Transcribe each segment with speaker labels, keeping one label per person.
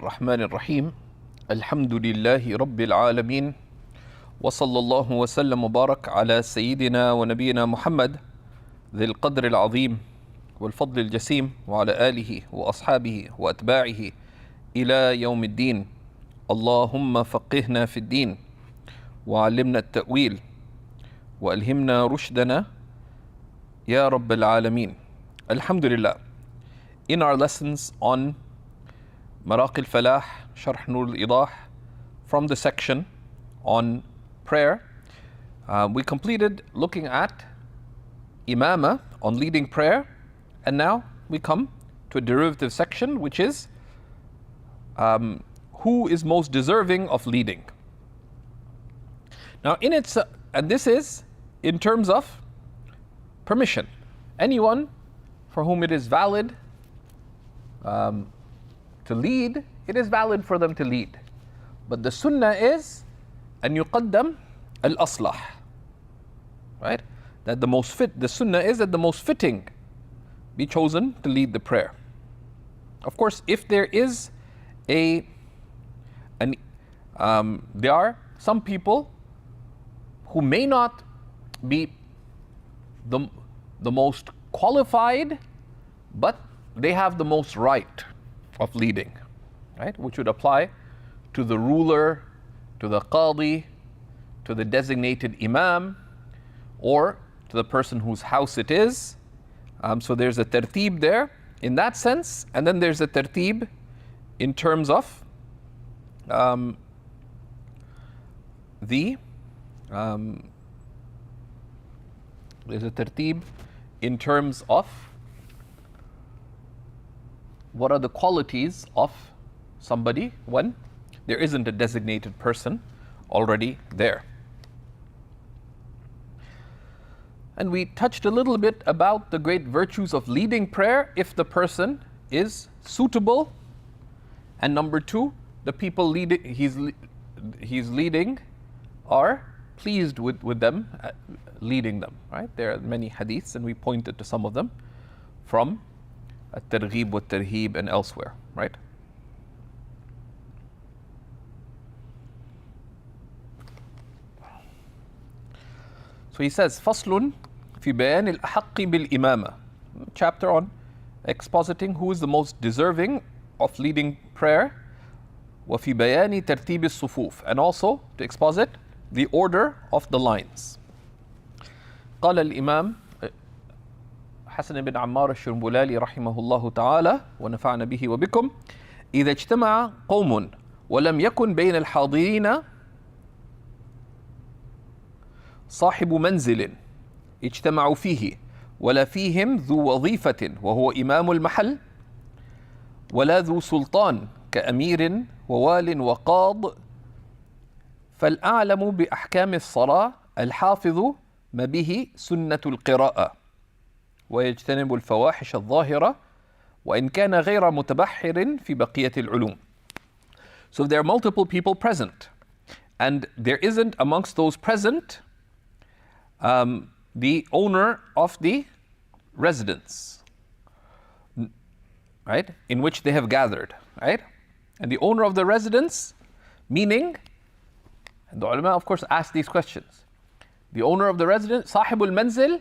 Speaker 1: الرحمن الرحيم الحمد لله رب العالمين وصلى الله وسلم وبارك على سيدنا ونبينا محمد ذي القدر العظيم والفضل الجسيم وعلى آله وأصحابه وأتباعه إلى يوم الدين. اللهم فقهنا في الدين وعلمنا التأويل وألهمنا رشدنا يا رب العالمين. Alhamdulillah. In our lessons on Maraqi al-Falah, Sharh Nur al-Idah, from the section on prayer, we completed looking at imama, on leading prayer, and now we come to a derivative section, which is who is most deserving of leading. Now and this is in terms of permission. Anyone for whom it is valid to lead, it is valid for them to lead. But the sunnah is أن يقدم الأصلح, right? That the sunnah is that the most fitting be chosen to lead the prayer. Of course, if there is there are some people who may not be the most qualified, but they have the most right of leading, right? Which would apply to the ruler, to the qadi, to the designated imam, or to the person whose house it is. So there's a tartib there in that sense, and then there's a tartib in terms of there's a tartib in terms of what are the qualities of somebody when there isn't a designated person already there. And we touched a little bit about the great virtues of leading prayer if the person is suitable, and number two, the people he's leading are pleased with them leading them, right? There are many hadiths, and we pointed to some of them from at-Targhib wa Tarhib and elsewhere, right? So he says, فصل في بيان الأحق بالإمامة, chapter on expositing who is the most deserving of leading prayer, وفي بيان ترتيب الصفوف, and also to exposit the order of the lines. قال الإمام حسن بن عمار الشرنبلالي رحمه الله تعالى ونفعنا به وبكم: إذا اجتمع قوم ولم يكن بين الحاضرين صاحب منزل اجتمعوا فيه ولا فيهم ذو وظيفة وهو إمام المحل ولا ذو سلطان كأمير ووال وقاض، فالأعلم بأحكام الصلاة الحافظ ما به سنة القراءة ويجتنب الفواحش الظاهرة وإن كان غير متبحر في بقية العلوم. So there are multiple people present, and there isn't amongst those present the owner of the residence, right, in which they have gathered, right? And the owner of the residence, meaning, and the ulama of course ask these questions. The owner of the residence, صاحب المنزل,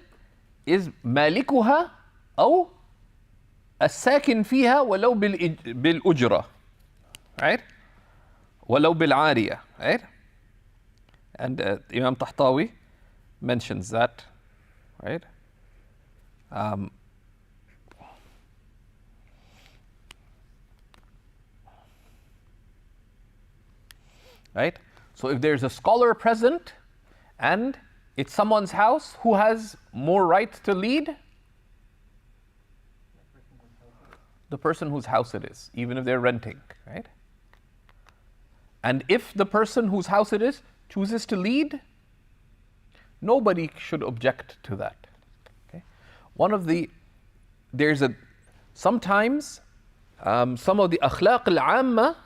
Speaker 1: is مالكها أو الساكن فيها ولو بالأجرة, right? ولو بالعارية, right? And Imam Tahtawi mentions that, right? Right? So if there's a scholar present and it's someone's house, who has more right to lead? The person whose house it is, even if they're renting, right? And if the person whose house it is chooses to lead, nobody should object to that. Okay? Sometimes some of the akhlaq al-amma,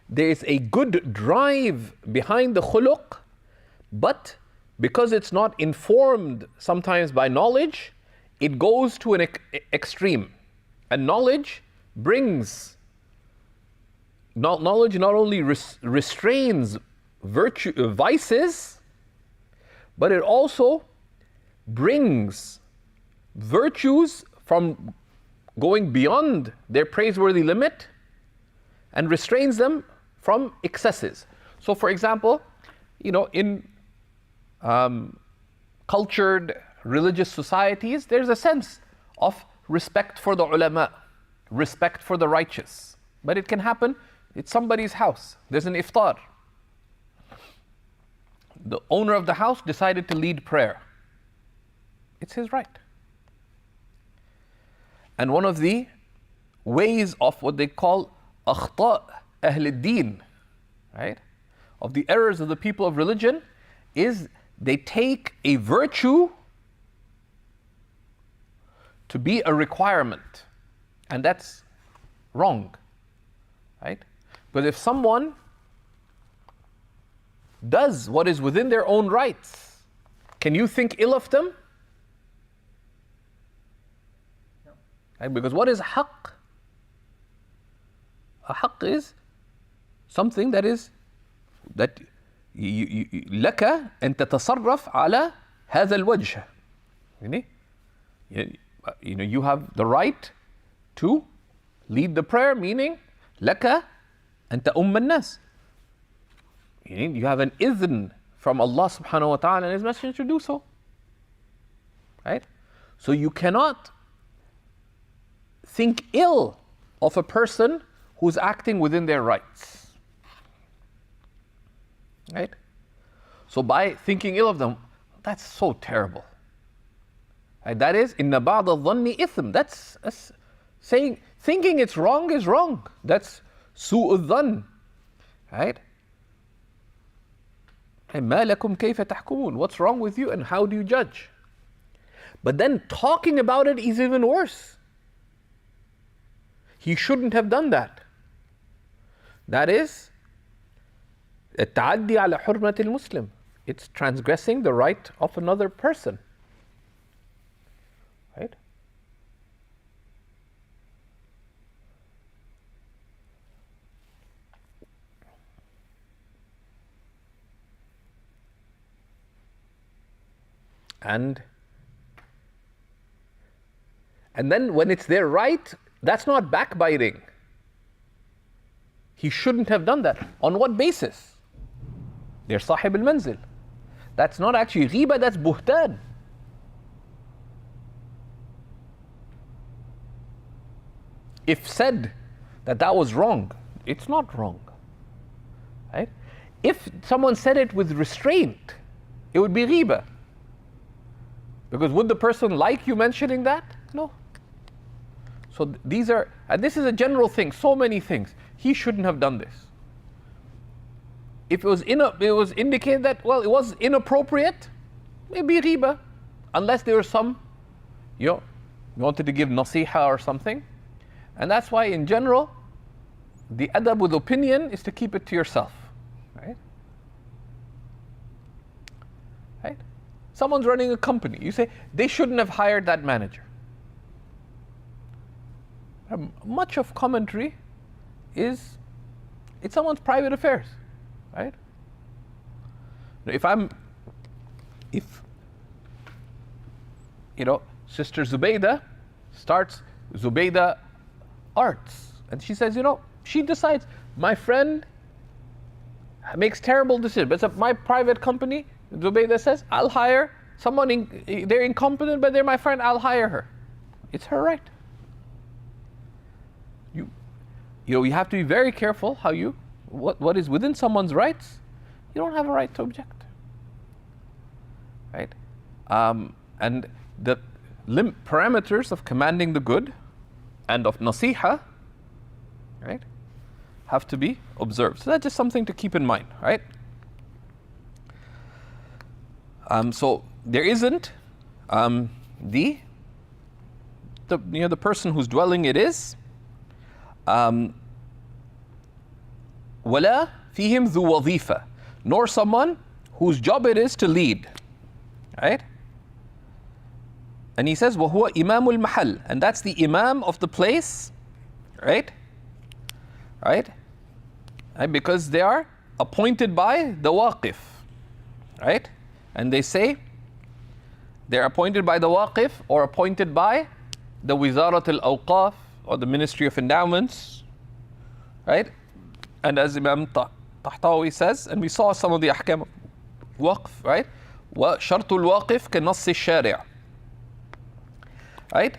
Speaker 1: there is a good drive behind the khuluq, but because it's not informed sometimes by knowledge, it goes to an extreme. And knowledge brings knowledge not only restrains vices, but it also brings virtues from going beyond their praiseworthy limit and restrains them from excesses. So, for example, in cultured religious societies, there's a sense of respect for the ulama, respect for the righteous. But it can happen, it's somebody's house. There's an iftar. The owner of the house decided to lead prayer. It's his right. And one of the ways of what they call akhta' ahl ad-din, right, of the errors of the people of religion, is they take a virtue to be a requirement. And that's wrong, right? But if someone does what is within their own rights, can you think ill of them? No. Right? Because what is haqq? A haqq is something that لك أن تتصرف على هذا الوجه. You have the right to lead the prayer, meaning لك أن تؤم الناس. You have an idhn from Allah subhanahu wa ta'ala and His Messenger to do so. Right? So you cannot think ill of a person who's acting within their rights. Right? So by thinking ill of them, that's so terrible. Right? That is, inna ba'd al-dhanni ithm. That's saying, thinking it's wrong is wrong. That's su'u dhann. Right? مَا لَكُمْ كَيْفَ تَحْكُمُونَ. What's wrong with you and how do you judge? But then talking about it is even worse. He shouldn't have done that. That is التعدي على حرمة المسلم. It's transgressing the right of another person. Right? And then when it's their right, that's not backbiting. He shouldn't have done that. On what basis? They're sahib al-manzil. That's not actually ghiba, that's buhtan. If said that was wrong, it's not wrong. Right? If someone said it with restraint, it would be ghiba. Because would the person like you mentioning that? No. So these are, and this is a general thing, so many things. He shouldn't have done this. If it was indicated that, well, it was inappropriate, maybe riba. Unless there was some, you wanted to give nasiha or something. And that's why in general, the adab with opinion is to keep it to yourself. Right? Right? Someone's running a company. You say, they shouldn't have hired that manager. Much of commentary it's someone's private affairs. Right? If Sister Zubaydah starts Zubaydah Arts, and she says, she decides, my friend makes terrible decisions, but it's my private company. Zubaydah says, I'll hire someone, they're incompetent, but they're my friend, I'll hire her. It's her right. You have to be very careful how what is within someone's rights, you don't have a right to object. Right? And the parameters of commanding the good and of nasiha, right, have to be observed. So that's just something to keep in mind, right? So there isn't the person whose dwelling it is, وَلَا فِيهِمْ ذُو وَظِيفَةٍ, nor someone whose job it is to lead. Right? And he says, وَهُوَ إِمَامُ الْمَحَلِّ, and that's the imam of the place. Right? Right? right? Because they are appointed by the waqif, right? And they say they're appointed by the waqif or appointed by the Wizarat al-Awqaf or the Ministry of Endowments, right? And as Imam Tahtawi says, and we saw some of the ahkam waqf, right? وشرط الواقف كنص الشارع, right?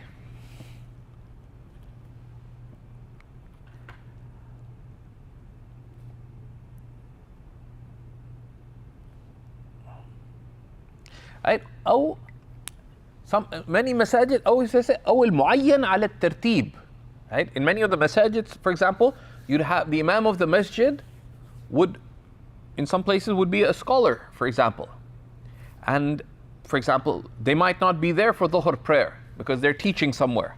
Speaker 1: Right? أو many masajid always say أو المعين على الترتيب, right? In many of the masajids, for example, you'd have the imam of the masjid would, in some places, would be a scholar, for example. And, for example, they might not be there for dhuhr prayer because they're teaching somewhere.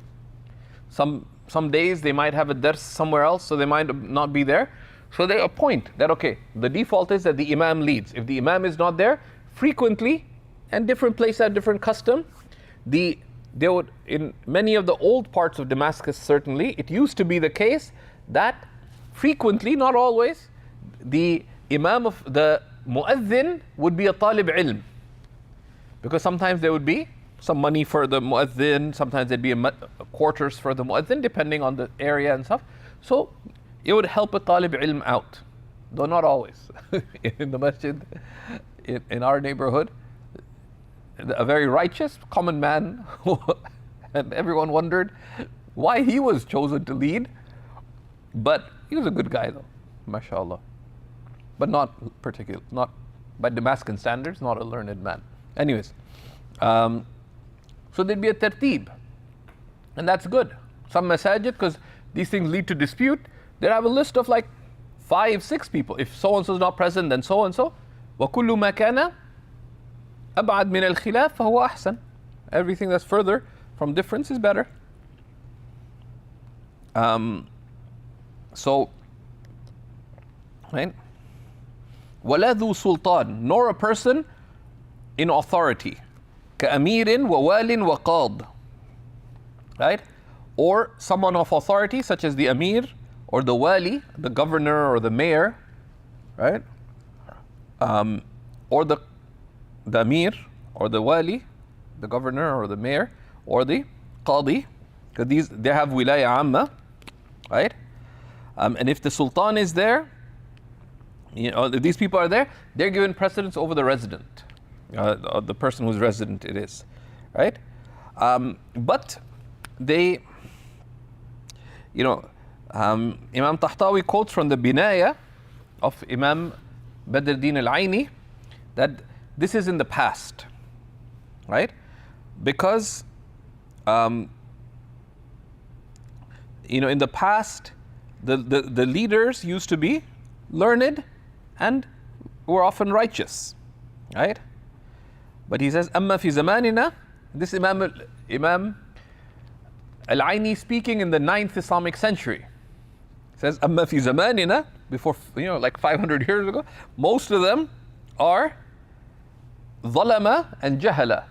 Speaker 1: Some days they might have a dars somewhere else, so they might not be there. So they appoint that, okay, the default is that the imam leads. If the imam is not there, frequently, and different places have different custom, they would, in many of the old parts of Damascus certainly, it used to be the case that frequently, not always, the imam of the mu'adhin would be a talib ilm. Because sometimes there would be some money for the mu'adhin, sometimes there'd be quarters for the mu'adhin, depending on the area and stuff. So it would help a talib ilm out, though not always. In the masjid, in our neighborhood, a very righteous common man, and everyone wondered why he was chosen to lead. But he was a good guy though, mashallah. But not by Damascus standards, not a learned man. Anyways, so there'd be a tartib, and that's good. Some masajid, because these things lead to dispute, they'd have a list of like 5, 6 people. If so-and-so is not present, then so-and-so. وَكُلُّ مَا كَانَ أَبْعَدْ مِنَ الْخِلَافِ فَهُوَ أَحْسَنُ. Everything that's further from difference is better. So, right? وَلَا ذُو سُلْطَانٍ, nor a person in authority, كَأَمِيرٍ وَوَالٍ وَقَاضٍ, right? Or someone of authority, such as the Amir or the Wali, the governor or the mayor, right? Or the Amir or the Wali, the governor or the mayor, or the Qadi, because they have wilaya amma, right? And if the Sultan is there, if these people are there, they're given precedence over the resident, the person whose resident it is, right? But they, Imam Tahtawi quotes from the Binaya of Imam Badr Din al-Aini that this is in the past, right? Because, in the past, the leaders used to be learned and were often righteous, right? But he says, أَمَّا فِي زَمَانِنَا, this Imam al-Aini speaking in the 9th Islamic century, says, أَمَّا فِي زَمَانِنَا, before, like 500 years ago, most of them are ظَلَمَ and جَهَلَ,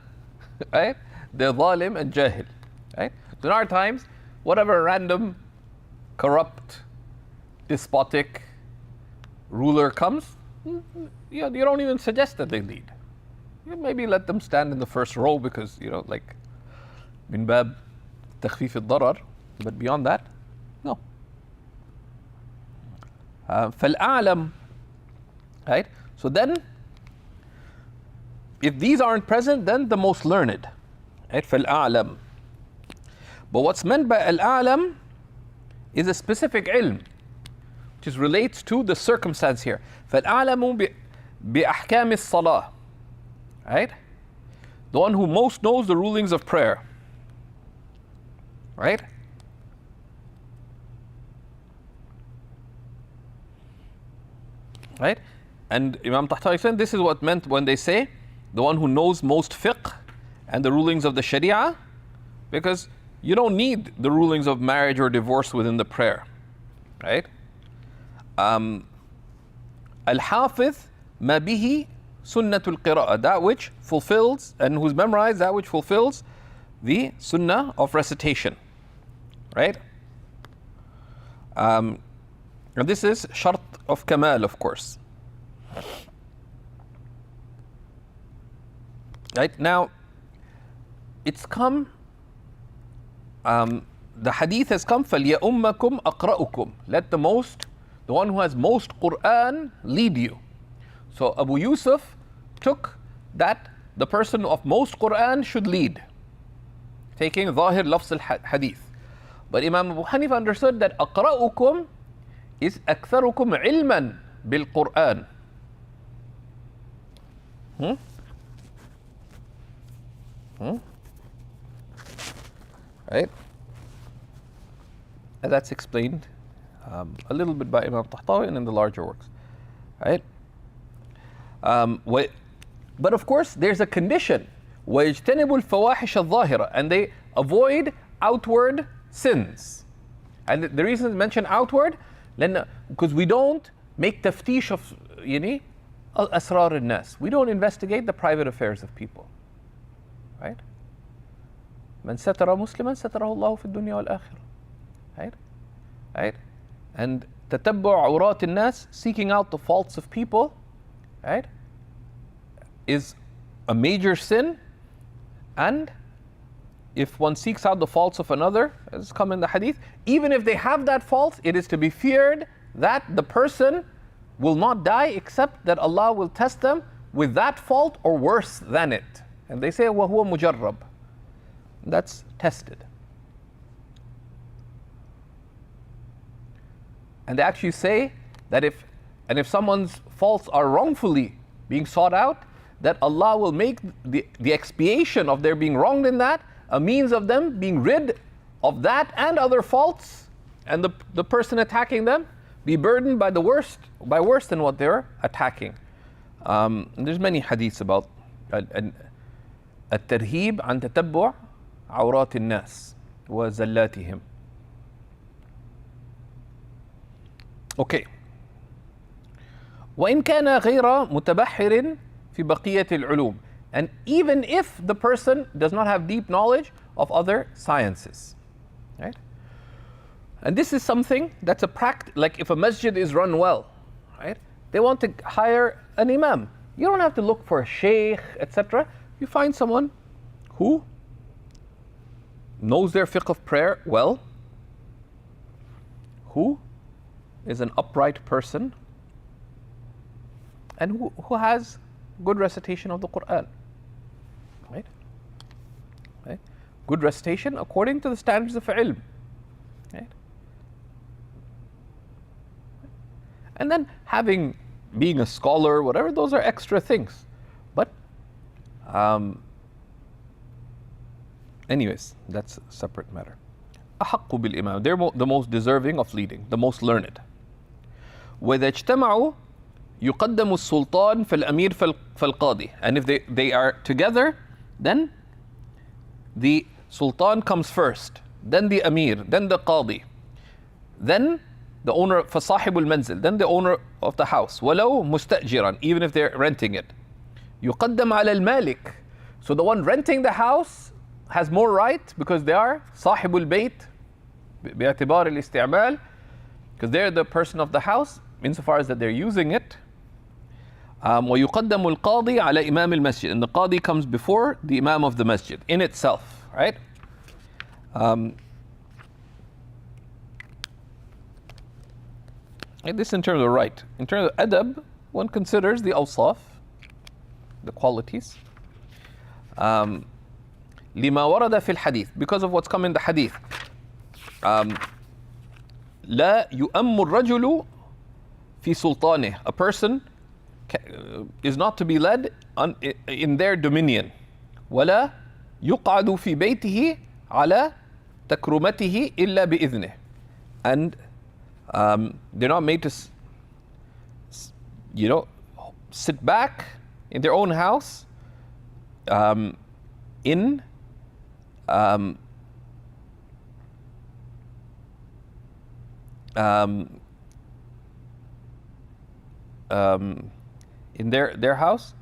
Speaker 1: right? They're zalim and jahil, right? So in our times, whatever random, corrupt, despotic ruler comes, you don't even suggest that they lead. You maybe let them stand in the first row because, like, min bab takhfif al-darar, but beyond that, no. فَالْأَعْلَمُ, right? So then, if these aren't present, then the most learned, right? فَالْأَعْلَمُ. But what's meant by al-a'lam is a specific ilm, which relates to the circumstance here. فَالْأَعْلَمُ بِأَحْكَامِ الصَّلَاةِ, right? The one who most knows the rulings of prayer, right? Right? And Imam Tahtawi said this is what meant when they say the one who knows most fiqh and the rulings of the sharia, because you don't need the rulings of marriage or divorce within the prayer, right? Al-Hafiz ma bihi sunnatul qira'ah, that which fulfills and who's memorized that which fulfills the sunnah of recitation, right? And this is shart of kamal, of course. Right now, it's come. The hadith has come. فَلْيَأُمَّكُمْ أَقْرَأُكُمْ. Let the one who has most Quran lead you. So Abu Yusuf took that the person of most Quran should lead, taking ظاهر لفظ الحديث. But Imam Abu Hanifa understood that أقرأكم is أكثركم علما بالقرآن. Right? And that's explained a little bit by Imam Tahtawi and in the larger works. Right? But of course, there's a condition. وَيَجْتَنِبُوا الْفَوَاحِشَ الظَّاهِرَةَ. And they avoid outward sins. And the reason it's mentioned outward, because we don't make taftish of asrar al-nas. We don't investigate the private affairs of people. Right? من ستر مسلما ستره الله في الدنيا والآخرة. Right? Right? And تتبع عورات الناس, seeking out the faults of people, right, is a major sin. And if one seeks out the faults of another, as come in the hadith, even if they have that fault, it is to be feared that the person will not die except that Allah will test them with that fault or worse than it. And they say, وَهُوَ مُجَرَّب. That's tested. And they actually say that if someone's faults are wrongfully being sought out, that Allah will make the expiation of their being wronged in that a means of them being rid of that and other faults, and the person attacking them be burdened by worse than what they're attacking. And there's many hadiths about الترهيب عن تتبع عورات الناس وزلاتهم. Okay. وإن كان غير متبحر في بقية العلوم. And even if the person does not have deep knowledge of other sciences. Right? And this is something that's like if a masjid is run well, right? They want to hire an imam. You don't have to look for a shaykh, etc. You find someone who knows their fiqh of prayer well, who is an upright person, and who has good recitation of the Quran. Right? Right? Good recitation according to the standards of ilm. Right? And then being a scholar, whatever, those are extra things. But anyways, that's a separate matter. أحق بالإمام. They're the most deserving of leading, the most learned. وإذا اجتمعوا يقدم السلطان فالأمير فالقاضي. And if they are together, then the sultan comes first, then the amir, then the qadi, then the owner, فصاحب المنزل, then the owner of the house, ولو مستأجرا, even if they're renting it. يقدم على المالك. So the one renting the house has more right because they are صاحب البيت باعتبار الاستعمال, because they're the person of the house insofar as that they're using it. ويقدم القاضي على إمام المسجد. And the qadi comes before the imam of the masjid in itself, right? And this in terms of right. In terms of adab, one considers the awsaf, the qualities. لما ورد في الحديث, because of what's come in the hadith. لا يؤم الرجل في سلطانه. A person is not to be led in their dominion. ولا يقعد في بيته على تكرمته إلا بإذنه. And they're not made to sit back in their own house in their house,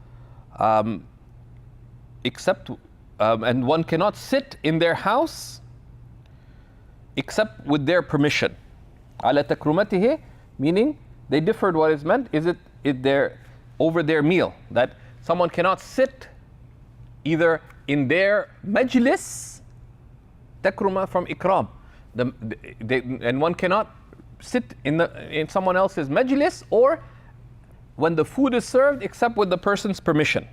Speaker 1: except and one cannot sit in their house except with their permission. على تكرمته meaning they differed what is meant. Is it their, over their meal, that someone cannot sit either in their majlis, takruma from ikram, and one cannot sit in someone else's majlis, or when the food is served except with the person's permission.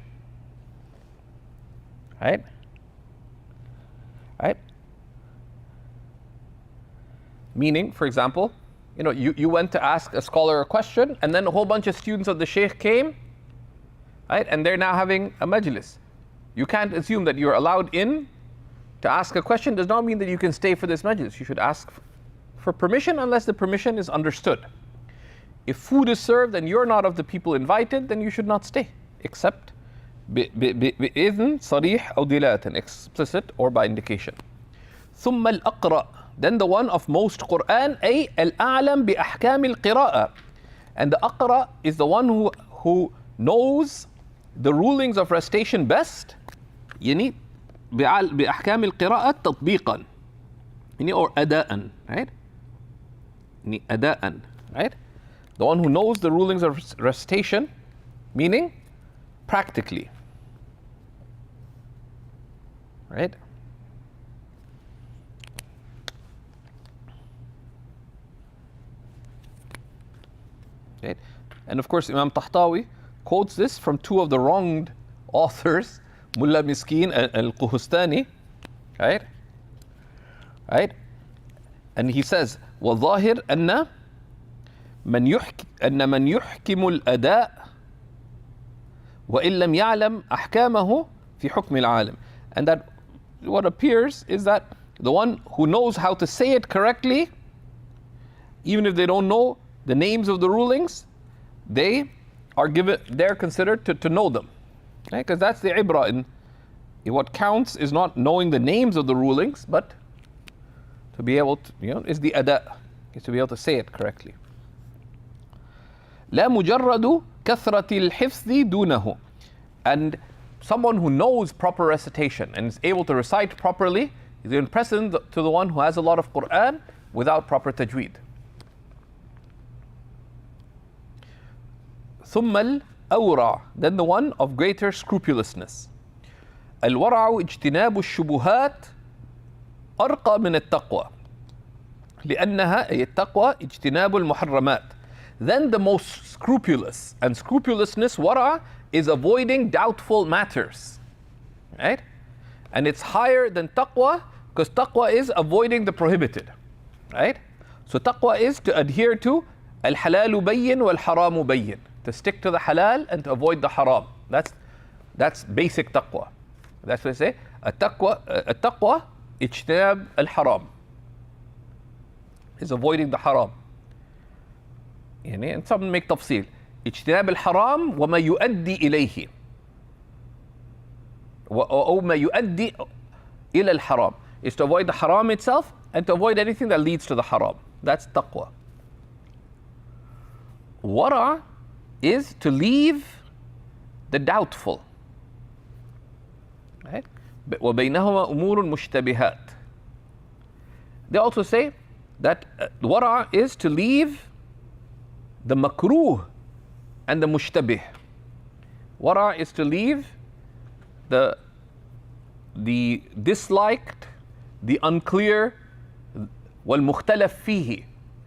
Speaker 1: Right? Right? Meaning, for example, you went to ask a scholar a question, and then a whole bunch of students of the Shaykh came, right? And they're now having a majlis. You can't assume that you're allowed in to ask a question. Does not mean that you can stay for this majlis. You should ask for permission unless the permission is understood. If food is served and you're not of the people invited, then you should not stay, except بإذن صريح أو دلالة, explicit or by indication. ثم الأقرأ, then the one of most Quran, أي الأعلم بأحكام القراءة. And the Aqra is the one who knows the rulings of recitation best. يعني بأحكام القراءة تطبيقا, يعني or أداء, right? يعني أداء, right? The one who knows the rulings of recitation, meaning practically, right? Right? And of course, Imam Tahtawi quotes this from two of the wronged authors, Mullah Miskin and Al-Quhustani, right? Right? And he says, وَالظَّاهِرْ أَنَّ من يحكم الأداء وإن لم يعلم أحكامه في حكم العالم. And that what appears is that the one who knows how to say it correctly, even if they don't know the names of the rulings, they're considered to know them. Right? Because that's the ibra. In what counts is not knowing the names of the rulings, but to be able to, is the ada, is to be able to say it correctly. لا مجرد كثرة الحفظ دونه. And someone who knows proper recitation and is able to recite properly is in precedent to the one who has a lot of Quran without proper tajweed. ثم الأورع, then the one of greater scrupulousness. الورع اجتناب الشبهات أرقى من التقوى لأنها أي التقوى اجتناب المحرمات. Then the most scrupulous, and scrupulousness, wara, is avoiding doubtful matters, right? And it's higher than taqwa, because taqwa is avoiding the prohibited, right? So taqwa is to adhere to al-halalu bayyin wal-haramu bayyin, to stick to the halal and to avoid the haram. That's basic taqwa. That's what they say. At-taqwa ijtinab al-haram, is avoiding the haram. And some make تفصيل. اجتناب الحرام وما يؤدي إليه أو ما يؤدي إلى الحرام, is to avoid the haram itself and to avoid anything that leads to the haram. That's taqwa. Wara is to leave the doubtful. Right? وبينهما أمور مشتبهات. They also say that wara is to leave the makruh and the mushtabih. Wara is to leave the disliked, the unclear, wal mukhtalaf fihi,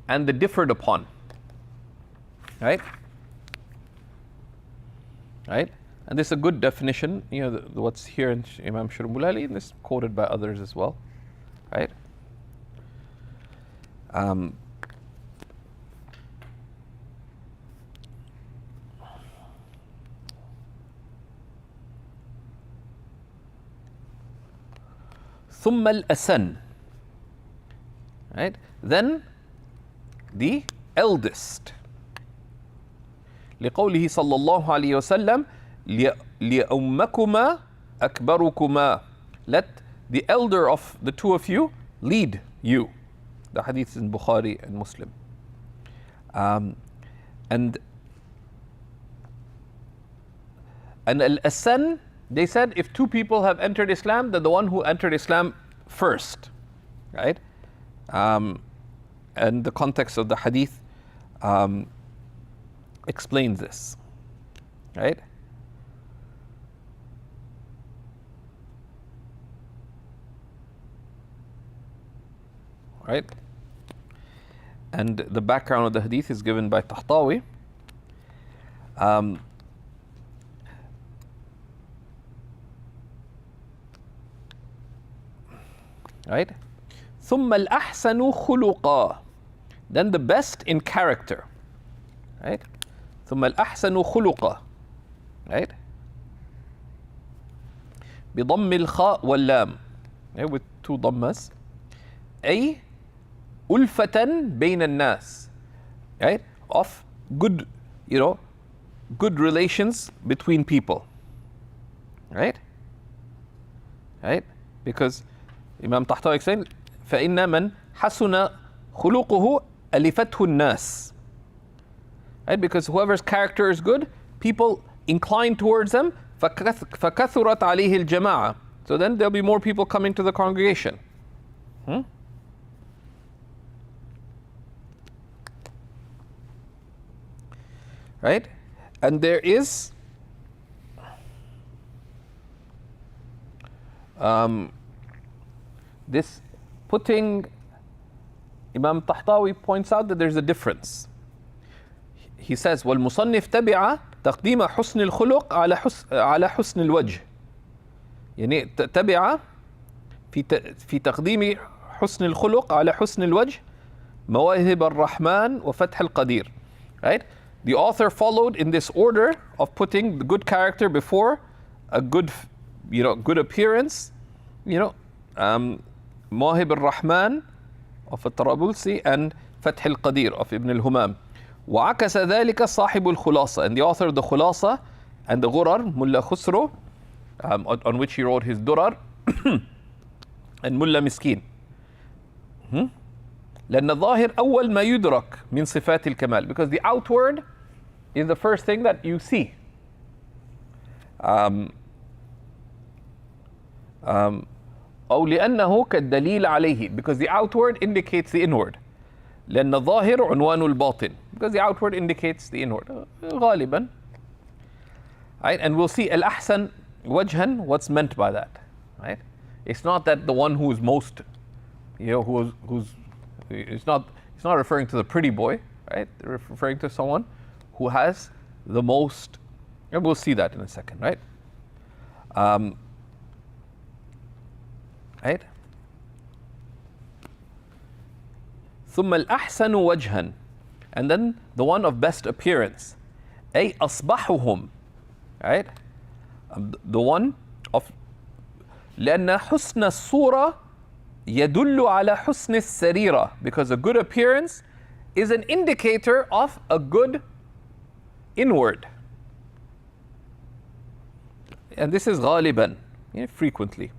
Speaker 1: and the differed upon. Right? Right? And this is a good definition, what's here in Imam Shurmulali, and this is quoted by others as well. Right? ثم الأسن, right? Then the eldest. لقوله صلى الله عليه وسلم لأمكما أكبركما, let the elder of the two of you lead you. The hadith is in Bukhari and Muslim. And al-asan, they said if two people have entered Islam, then the one who entered Islam first, right? And the context of the hadith explains this, right? Right? And the background of the hadith is given by Tahtawi. Right? ثم الأحسن خلقا. Then the best in character. Right? ثم الأحسن خلقا. Right? بضم الخاء واللام. Right? With two dhammas. أي ألفة بين الناس. Right? Of good, good relations between people. Right? Right? Because Imam Tahtawi explained, فإن من حسن خلقه ألفته الناس. Right? Because whoever's character is good, people incline towards them. فكثرت عليه الجماعة. So then there'll be more people coming to the congregation. Right? And there is this putting, Imam Tahtawi points out that there's a difference. He says, والمصنف تبع تقديم حسن الخلق على حسن الوجه. يعني تبع في تقديم حسن الخلق على حسن الوجه مواهب الرحمن وفتح القدير. Right? The author followed in this order of putting the good character before a good, good appearance, مواهب الرحمن of الطرابلسي and فتح القدير of Ibn al-Humam. وعكس ذلك صاحب الخلاصة, and the author of the خلاصة and the غرر Mulla Khusro, on which he wrote his durar, and Mulla Miskin. لأن الظاهر أول ما يدرك من صفات الكمال, because the outward is the first thing that you see. أو لأنه كالدليل عليه, because the outward indicates the inward. لأن الظاهر عنوان الباطن, because the outward indicates the inward. غالبا. Right? And we'll see الأحسن وجها, what's meant by that. Right? It's not that the one who's most, who's it's not referring to the pretty boy, right? They're referring to someone who has the most, and we'll see that in a second, right? Right? ثم الأحسن وجها, and then the one of best appearance. أي أصبحهم, right? The one of, لأن حسن الصورة يدل على حسن السريرة, because a good appearance is an indicator of a good inward. And this is غالبا, frequently.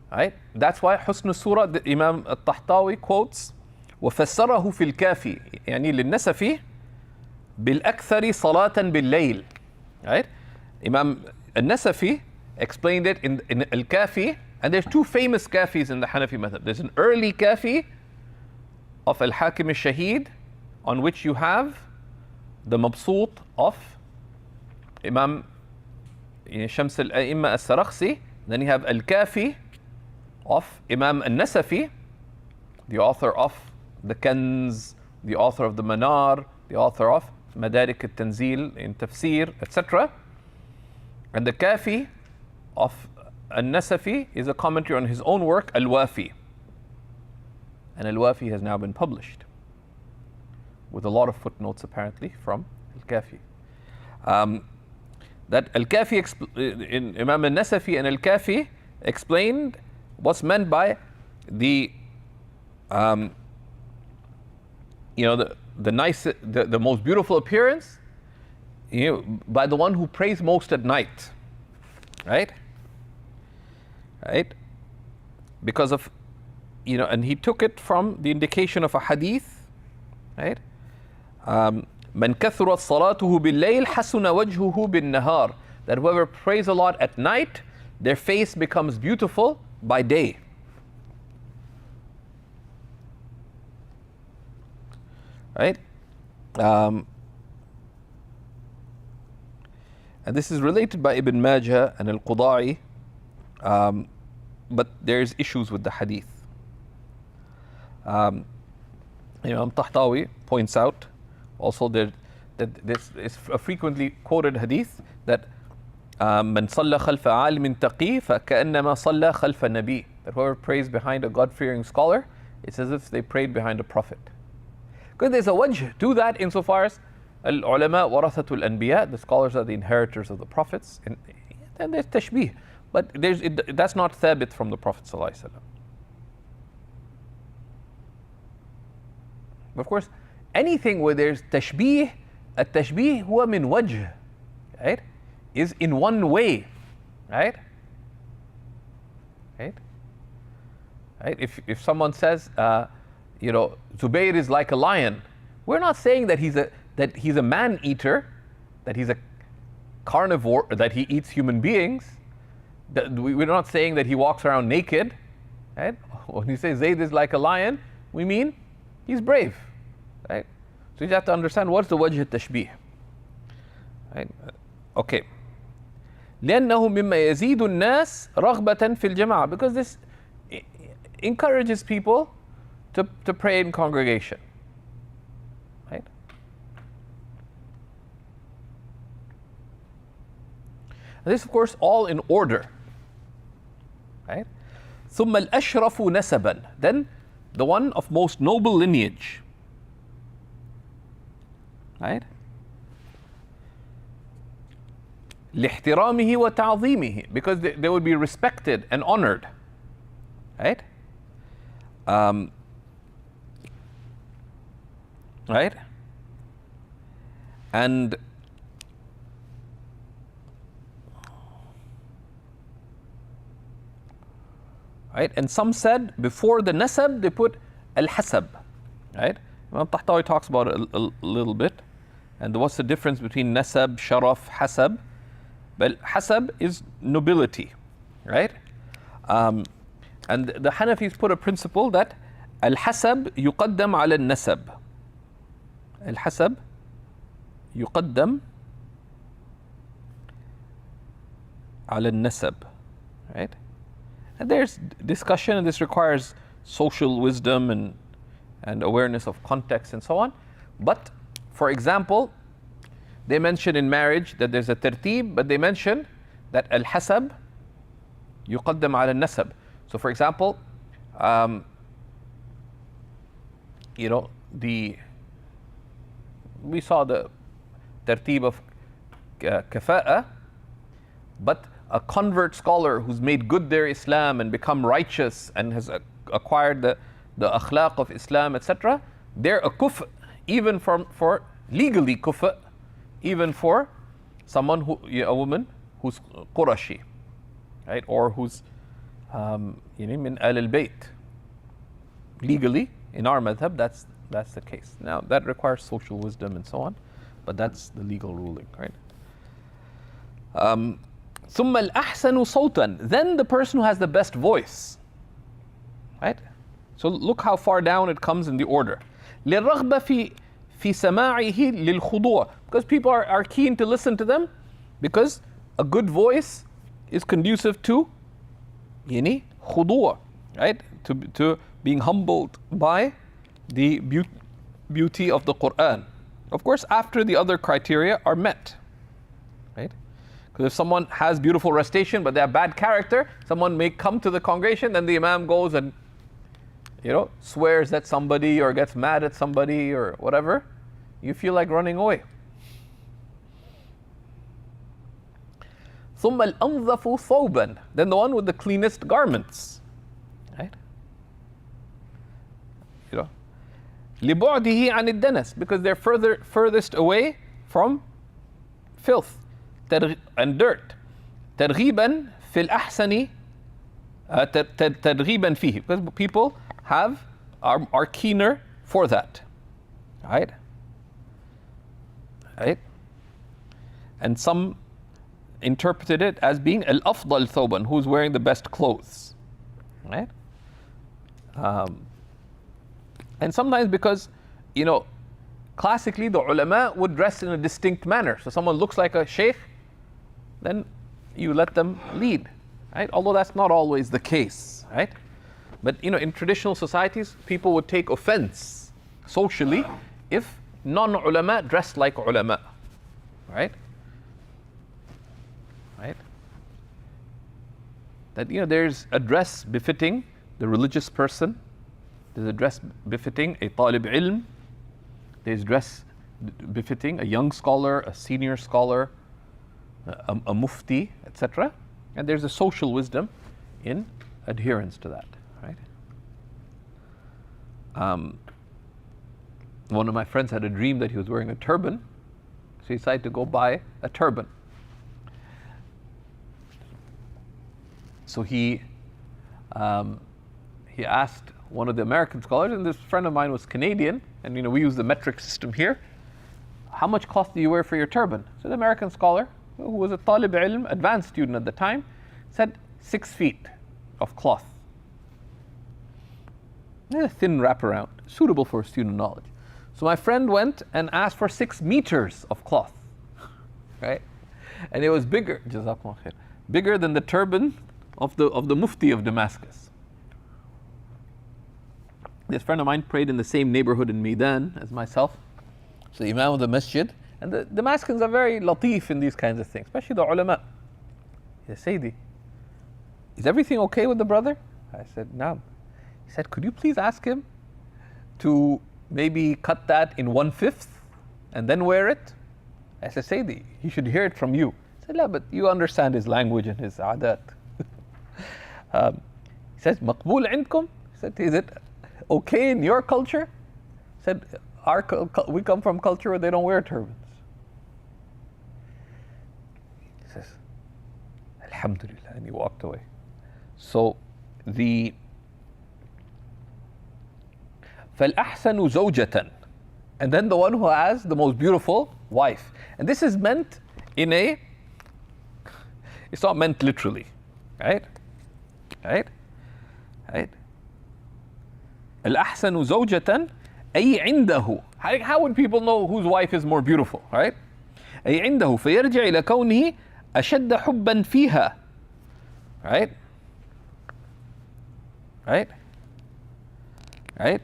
Speaker 1: Right? That's why حسن الصورة, the Imam al-Tahtawi quotes, وفسره في الكافي, يعني للنسفي بالأكثر صلاة بالليل. Right? Imam al-Nasafi explained it in al-Kafi, and there's two famous kafis in the Hanafi method. There's an early kafi of al-Hakim al-Shahid, on which you have the mabsut of Imam Shams al-A'imma al-Sarakhsi. Then you have al-Kafi of Imam al-Nasafi, the author of the Kanz, the author of the Manar, the author of Madarik al-Tanzil in Tafsir, etc. And the Kafi of al-Nasafi is a commentary on his own work, al-Wafi. And al-Wafi has now been published with a lot of footnotes apparently from al-Kafi. That al-Kafi, in Imam al-Nasafi and al-Kafi explained what's meant by the the most beautiful appearance, by the one who prays most at night, right? Right? Because of, and he took it from the indication of a hadith, right? من كثرت صلاته بالليل حسن وجهه بالنهار. That whoever prays a lot at night, their face becomes beautiful by day. right? And this is related by Ibn Majah and al-Quda'i, but there's issues with the hadith. Imam Tahtawi points out also that this is a frequently quoted hadith that من صلى خلف عالم تقي فكأنما صلى خلف نبي, that whoever prays behind a God-fearing scholar, it's as if they prayed behind a prophet. Because there's a wajh to that insofar as al-ulama warathatul anbiya, the scholars are the inheritors of the prophets, and then there's tashbih, but that's not thabit from the Prophet sallallahu alaihi wasallam. Of course, anything where there's tashbih, at-tashbih huwa min wajh, right, is in one way, right? Right? Right? If someone says, Zubayr is like a lion, we're not saying that he's a man-eater, that he's a carnivore, that he eats human beings. We're not saying that he walks around naked, right? When you say Zayd is like a lion, we mean he's brave, right? So you have to understand what's the wajh at-tashbih, right? Okay. لأنه مما يزيد الناس رغبة في الجماعة, because this encourages people to pray in congregation, right? And this, of course, all in order, right? ثم الأشرف نسبا, then the one of most noble lineage, right? لاحترامه وتعظيمه, because they would be respected and honored, right? Right? And right? And some said before the nasab they put al-hasab, right? Imam Tahtawi talks about it a little bit. And what's the difference between nasab, sharaf, hasab? Well, hasab is nobility, right? And the Hanafis put a principle that al-hasab yuqaddam ala al-nasab. Al-hasab yuqaddam ala al-nasab, right? And there's discussion, and this requires social wisdom and awareness of context and so on. But for example, they mention in marriage that there's a tertib, but they mention that al-hasab yuqaddam ala al-nasab. So for example, we saw the tertib of kafa'a, but a convert scholar who's made good their Islam and become righteous and has acquired the akhlaq of Islam, etc., they're a kuf, even for legally kuf, even for someone a woman who's Qurashi, right, or who's min al-bayt. Legally, in our madhab, that's the case. Now that requires social wisdom and so on, but that's the legal ruling, right? ثم الأحسن صوتا, then the person who has the best voice, right? So look how far down it comes in the order. للرغبة في سماعه للخضوع, because people are keen to listen to them, because a good voice is conducive to خضوع, right? To being humbled by the beauty of the Quran. Of course, after the other criteria are met, right? Because if someone has beautiful recitation but they have bad character, someone may come to the congregation, then the imam goes and swears at somebody or gets mad at somebody or whatever, you feel like running away. ثم الأنظف ثوبا, then the one with the cleanest garments, right? لبعده عن الدنس, because they're furthest away from filth and dirt. ترغيبا في الأحسن ترغيبا فيه, because people are keener for that, right? Right? And some interpreted it as being al-afdal thawban, who's wearing the best clothes, right? And sometimes because classically the ulama would dress in a distinct manner. So someone looks like a shaykh, then you let them lead, right? Although that's not always the case, right? But in traditional societies, people would take offense socially if non-ulama dressed like ulama, right? Right? That there's a dress befitting the religious person, there's a dress befitting a talib ilm, there's dress befitting a young scholar, a senior scholar, a mufti, etc. And there's a social wisdom in adherence to that, right? One of my friends had a dream that he was wearing a turban, so he decided to go buy a turban. So he asked one of the American scholars, and this friend of mine was Canadian, and we use the metric system here. How much cloth do you wear for your turban? So the American scholar, who was a talib ilm, advanced student at the time, said 6 feet of cloth. A thin wraparound, suitable for student knowledge. So my friend went and asked for 6 meters of cloth, right? And it was bigger, jazakumullah khair, bigger than the turban of the mufti of Damascus. This friend of mine prayed in the same neighborhood in Maidan as myself. So the Imam of the masjid, and the Damascans are very latif in these kinds of things, especially the ulama. Ya Sayyidi, is everything okay with the brother? I said, Naam. He said, could you please ask him to maybe cut that in 1/5 and then wear it? I said, Sayyidi, he should hear it from you. He said, La, but you understand his language and his adat. He says, Maqbool عندكم? He said, is it okay in your culture? He said, we come from culture where they don't wear turbans. He says, Alhamdulillah, and he walked away. So the فَالْأَحْسَنُ زَوْجَةً, and then the one who has the most beautiful wife. And this is meant it's not meant literally, right? Right? Right? الْأَحْسَنُ زَوْجَةً أي عنده. How would people know whose wife is more beautiful, right? أي عنده فيرجع إلى كونه أشد حبا فيها. Right? Right? Right?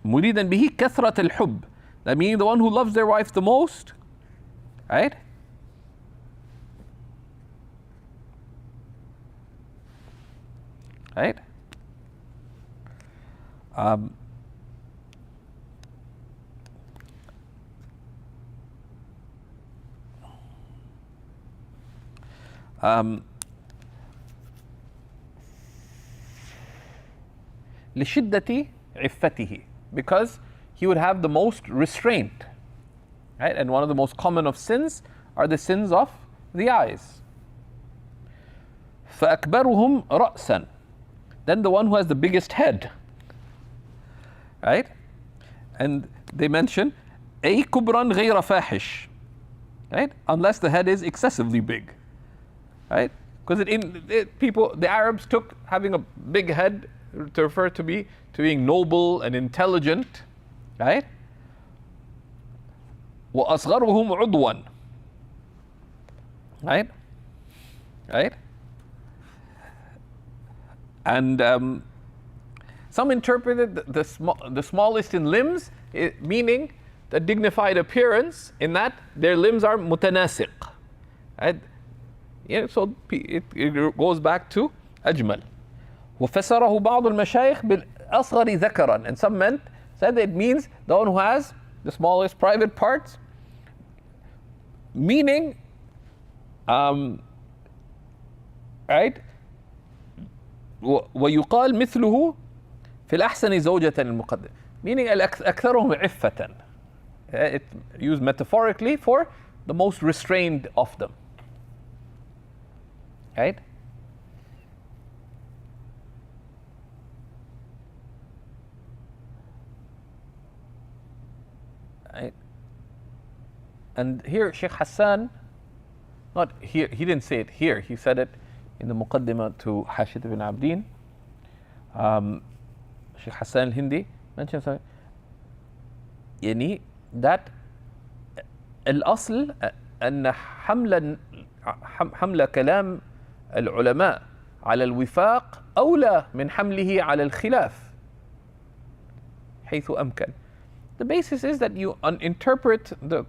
Speaker 1: مريدا به كثرة الحب. That means the one who loves their wife the most, right? Right? لشدة عفته, because he would have the most restraint, right? And one of the most common of sins are the sins of the eyes. فأكبرهم رأسا, then the one who has the biggest head, right? And they mention أي كبرا غير فاحش, right? Unless the head is excessively big, right? Because the Arabs took having a big head to refer to being noble and intelligent, right? وأصغرهم عضوا, right? Right? And some interpreted the smallest in limbs, meaning the dignified appearance, in that their limbs are mutanasiq, right? So it goes back to أجمل. وفسره بعض المشايخ بالأصغر ذكرا, and some said it means the one who has the smallest private parts, meaning right, ويقال مثله في الأحسن زوجة المقدم, meaning أكثرهم عفة. It used metaphorically for the most restrained of them, right? Right? And here Shaykh Hassan, not here, he didn't say it here, he said it in the Muqaddimah to Hashid ibn Abdin. Shaykh Hassan al-Hindi mentioned something. يعني that الأصل أن حمل كلام العلماء على الوفاق أولى من حمله على الخلاف حيث أمكن. The basis is that you interpret the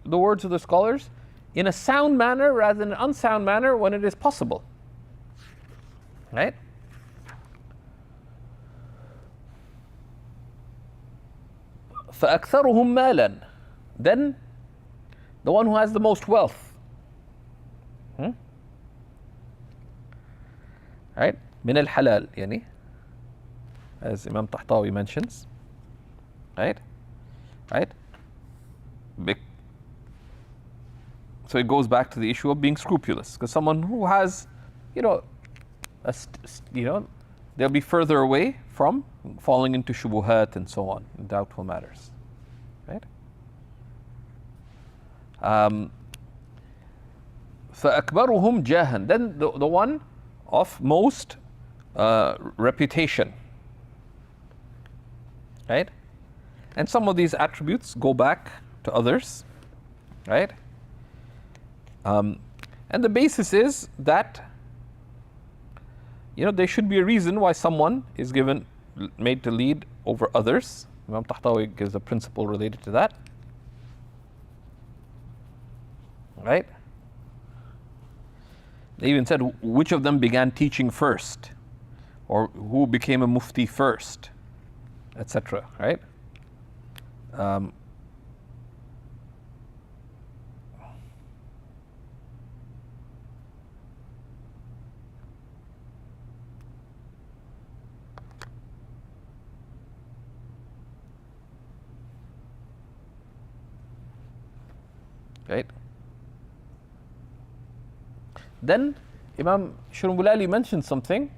Speaker 1: words of the scholars in a sound manner rather than an unsound manner when it is possible. Right? فأكثرهم مالا, then the one who has the most wealth. Right? من الحلال يعني, as Imam Tahtawi mentions. Right? Right? So it goes back to the issue of being scrupulous, because someone who has, they'll be further away from falling into shubuhat and so on, in doubtful matters. Right? فأكبرهم جاها, then the one of most reputation. Right? And some of these attributes go back to others. Right? And the basis is that there should be a reason why someone is made to lead over others. Imam Tahtawi gives a principle related to that. Right? They even said which of them began teaching first, or who became a mufti first, etc. Right? Right? Then Imam Shurumulali mentioned something.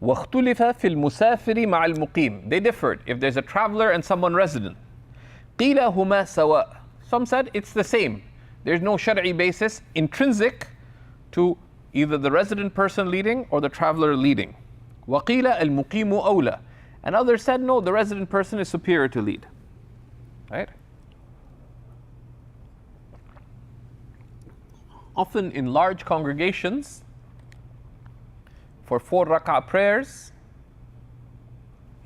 Speaker 1: وَاخْتُلِفَ فِي الْمُسَافِرِ مَعَ الْمُقِيمِ. They differed if there's a traveler and someone resident. قِيلَ هُمَا سَوَاء. Some said it's the same. There's no shar'i basis intrinsic to either the resident person leading or the traveler leading. وَقِيلَ الْمُقِيمُ أَوْلَى. And others said no, the resident person is superior to lead. Right? Often in large congregations, for 4 rak'ah prayers,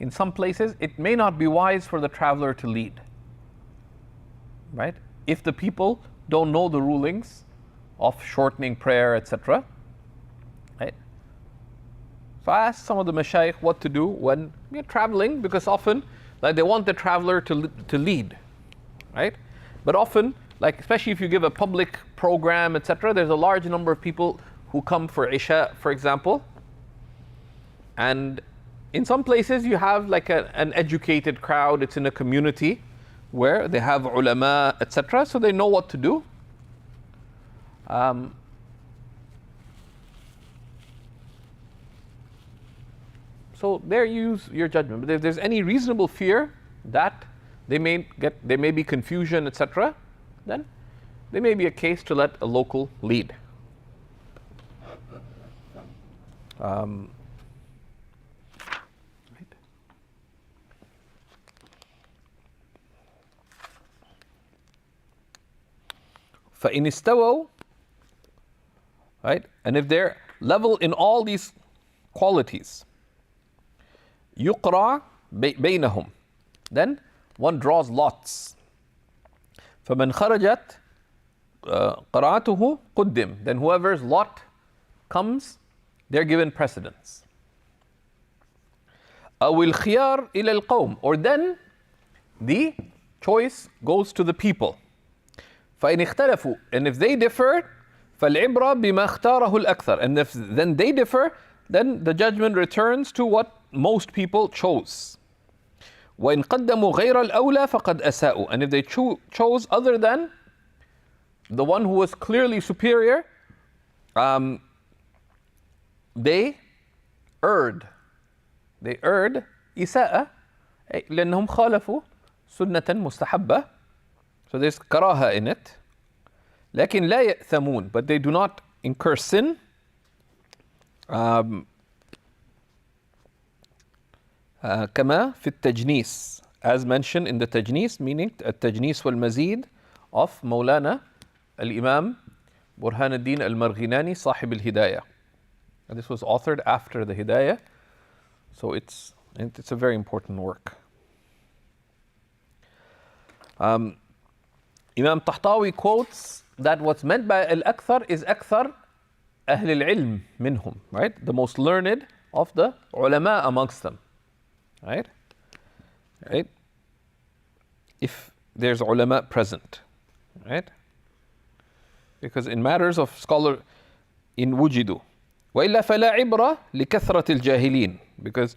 Speaker 1: in some places it may not be wise for the traveler to lead. Right? If the people don't know the rulings of shortening prayer, etc. Right? So I asked some of the mashayikh what to do when you're traveling, because often they want the traveler to lead. Right? But often, especially if you give a public program, etc., there's a large number of people who come for Isha, for example. And in some places you have an educated crowd, it's in a community where they have ulama, etc., so they know what to do. So there use your judgment. But if there's any reasonable fear that there may be confusion, etc., then there may be a case to let a local lead. Right. فَإِنِ اسْتَوَوْا, right? And if they're level in all these qualities, يُقْرَى بَيْنَهُمْ, then one draws lots. فَمَنْ خَرَجَتْ قَرَاتُهُ قُدِّمْ, then whoever's lot comes, they're given precedence. أَوِ الْخِيَارِ إِلَى الْقَوْمِ, or then the choice goes to the people. فَإِنِ اخْتَلَفُوا, and if they differ, فَالْعِبْرَةُ بِمَا اخْتَارَهُ الْأَكْثَرُ, and if then they differ, then the judgment returns to what most people chose. وَإِنْ قَدَّمُوا غَيْرَ الْأَوْلَى فَقَدْ أَسَاءُوا, and if they chose other than the one who was clearly superior, they erred. They erred إساءة لأنهم خالفوا سنة مستحبة. So there's karaha in it. لكن لا يأثمون, but they do not incur sin. كما في التجنيس as mentioned in the Tajnis, meaning التجنيس والمزيد of Mawlana al-Imam Burhanuddin al-Marghinani, Sahib al-Hidayah. And this was authored after the Hidayah, so it's a very important work. Imam Tahtawi quotes that what's meant by al-Akthar is Akthar Ahl al-Ilm minhum, right? The most learned of the ulama amongst them, right? Right? If there's ulama present, right? Because in matters of scholar, in wujidu. وَإِلَّا فَلَا عِبْرَةَ لِكَثْرَةِ الْجَاهِلِينَ. Because,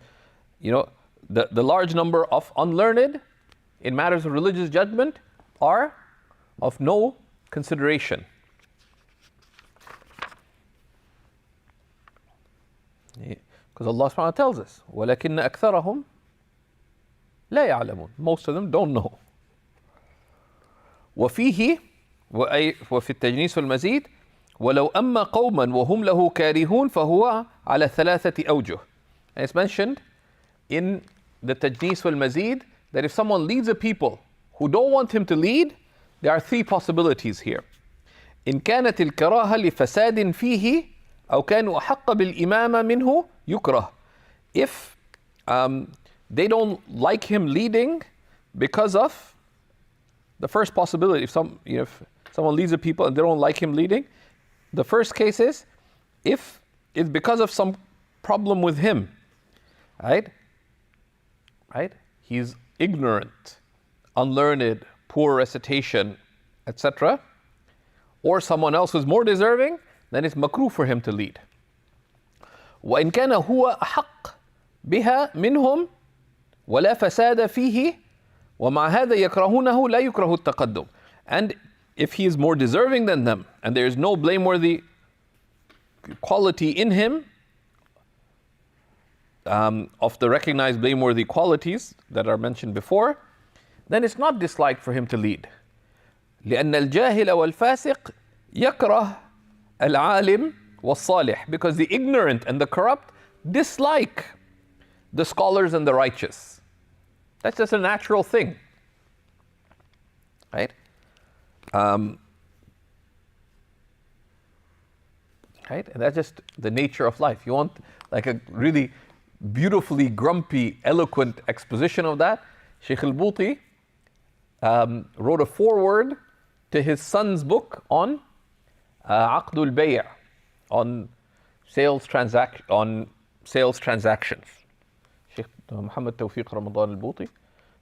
Speaker 1: the large number of unlearned in matters of religious judgment are of no consideration. Because Allah subhanahu wa ta'ala tells us, وَلَكِنَّ أَكْثَرَهُمْ لَا يَعْلَمُونَ. Most of them don't know. وفيه وفي التجنيس والمزيد ولو أما قوما وهم له كارهون فهو على ثلاثة أوجه. And it's mentioned in the Tajnis wal Mazid that if someone leads a people who don't want him to lead, there are three possibilities here. إن كانت الكراهة لفساد فيه أو كانوا أحق بالإمامة منه يكره. If they don't like him leading because of the first possibility, if someone leads a people and they don't like him leading, the first case is if it's because of some problem with him, right? He's ignorant, unlearned, poor recitation, etc. Or someone else who's more deserving, then it's makruh for him to lead. وإن كان هو أحق بها منهم ولا فساد فيه ومع هذا يكرهونه لا يكره التقدم. And if he is more deserving than them and there is no blameworthy quality in him, of the recognized blameworthy qualities that are mentioned before, then it's not disliked for him to lead. لأن الجاهل والفاسق يكره العالم والصالح. Because the ignorant and the corrupt dislike the scholars and the righteous. That's just a natural thing, right? Right? And that's just the nature of life. You want like a really beautifully grumpy, eloquent exposition of that? Shaykh al-Buti wrote a foreword to his son's book on Aqdul Bay', on sales transactions. Shaykh Muhammad Tawfiq Ramadan al-Buti.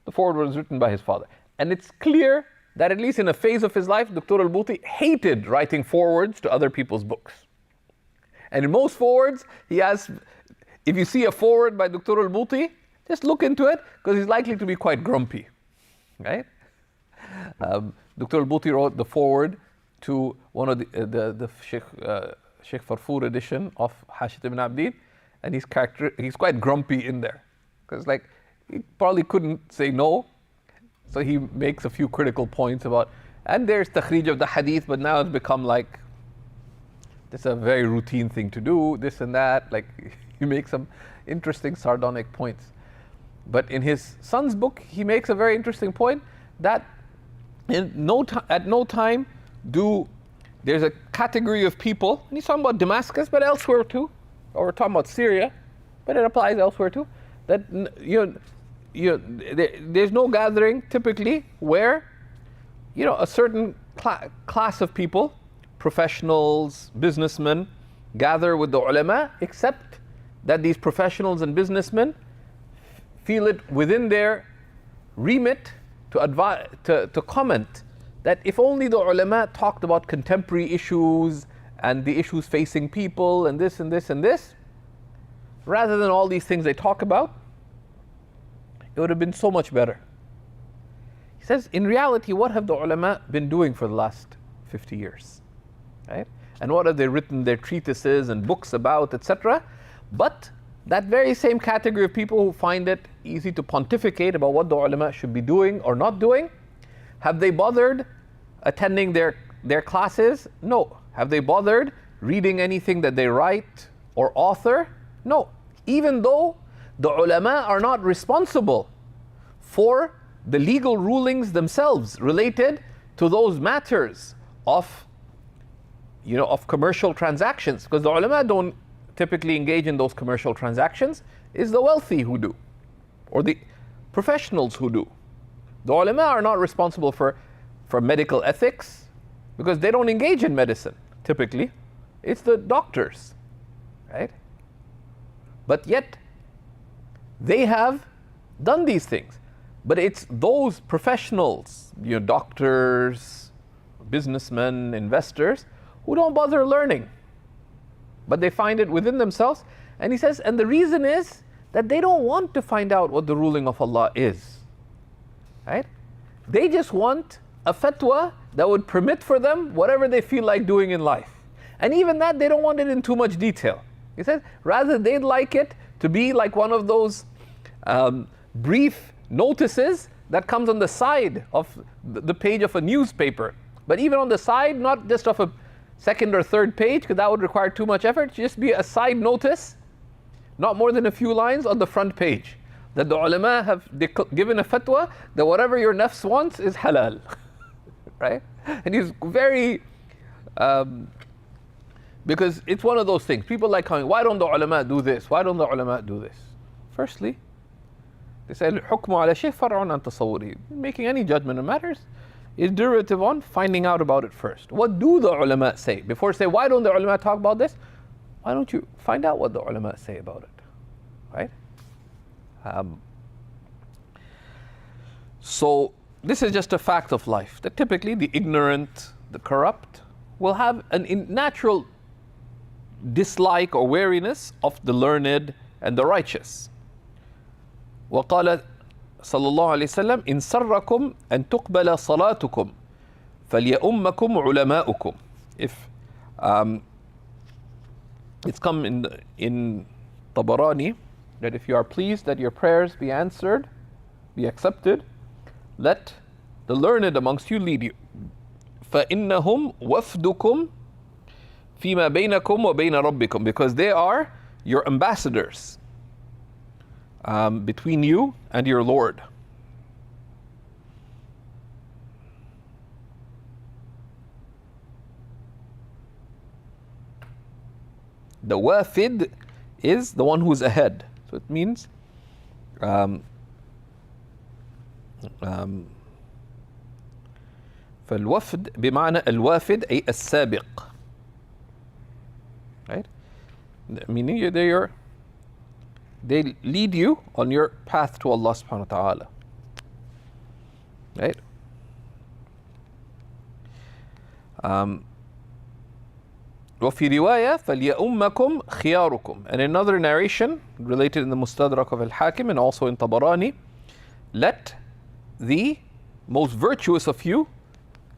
Speaker 1: The foreword was written by his father. And it's clear that at least in a phase of his life, Dr. al-Buti hated writing forewords to other people's books. And in most forewords, he has, if you see a foreword by Dr. al-Buti, just look into it, because he's likely to be quite grumpy, right? Dr. al-Buti wrote the foreword to one of the Shaykh Farfour edition of Hashit ibn Abdin, and he's quite grumpy in there, because like he probably couldn't say no, so he makes a few critical points about, and there's takhrij of the hadith, but now it's become like it's a very routine thing to do, this and that, like he makes some interesting sardonic points. But in his son's book, he makes a very interesting point that at no time there's a category of people, and he's talking about Damascus, but elsewhere too, or we're talking about Syria, but it applies elsewhere too, that there's no gathering typically where a certain class of people, professionals, businessmen, gather with the ulama, except that these professionals and businessmen feel it within their remit to comment that if only the ulama talked about contemporary issues and the issues facing people and this and this and this, rather than all these things they talk about, it would have been so much better. He says, in reality, what have the ulama been doing for the last 50 years? Right? And what have they written their treatises and books about, etc.? But that very same category of people who find it easy to pontificate about what the ulama should be doing or not doing, have they bothered attending their classes? No. Have they bothered reading anything that they write or author? No. Even though the ulama are not responsible for the legal rulings themselves related to those matters of, of commercial transactions. Because the ulama don't typically engage in those commercial transactions. It's the wealthy who do, or the professionals who do. The ulama are not responsible for medical ethics, because they don't engage in medicine, typically. It's the doctors, right? But yet, they have done these things. But it's those professionals, doctors, businessmen, investors, who don't bother learning. But they find it within themselves. And he says, and the reason is that they don't want to find out what the ruling of Allah is, right? They just want a fatwa that would permit for them whatever they feel like doing in life. And even that, they don't want it in too much detail. He says, rather they'd like it to be like one of those brief notices that comes on the side of the page of a newspaper. But even on the side, not just of a second or third page, because that would require too much effort. Just be a side notice, not more than a few lines on the front page, that the ulama have given a fatwa that whatever your nafs wants is halal. Right? And he's very, because it's one of those things. People like coming, why don't the ulama do this? Why don't the ulama do this? Firstly, they say, الحكم على شيء فرع عن تصوره. Making any judgment on matters is derivative on finding out about it first. What do the ulama say? Before say, why don't the ulama talk about this? Why don't you find out what the ulama say about it? Right? So this is just a fact of life, that typically the ignorant, the corrupt, will have a natural dislike or wariness of the learned and the righteous. وقال صلى الله عليه وسلم إن سركم أن تقبل صلاتكم فليؤمكم علماؤكم. If it's come in Tabarani that if you are pleased that your prayers be answered, be accepted, let the learned amongst you lead you. فإنهم وفدكم فيما بينكم وبين ربكم, because they are your ambassadors between you and your Lord. The wafid is the one who's ahead. So it means فالوفد بمعنى الوافد أي السابق. Right? Meaning they lead you on your path to Allah subhanahu wa ta'ala. Right? وفي رواية فليؤمكم خياركم. And another narration related in the Mustadrak of al-Hakim and also in Tabarani, let the most virtuous of you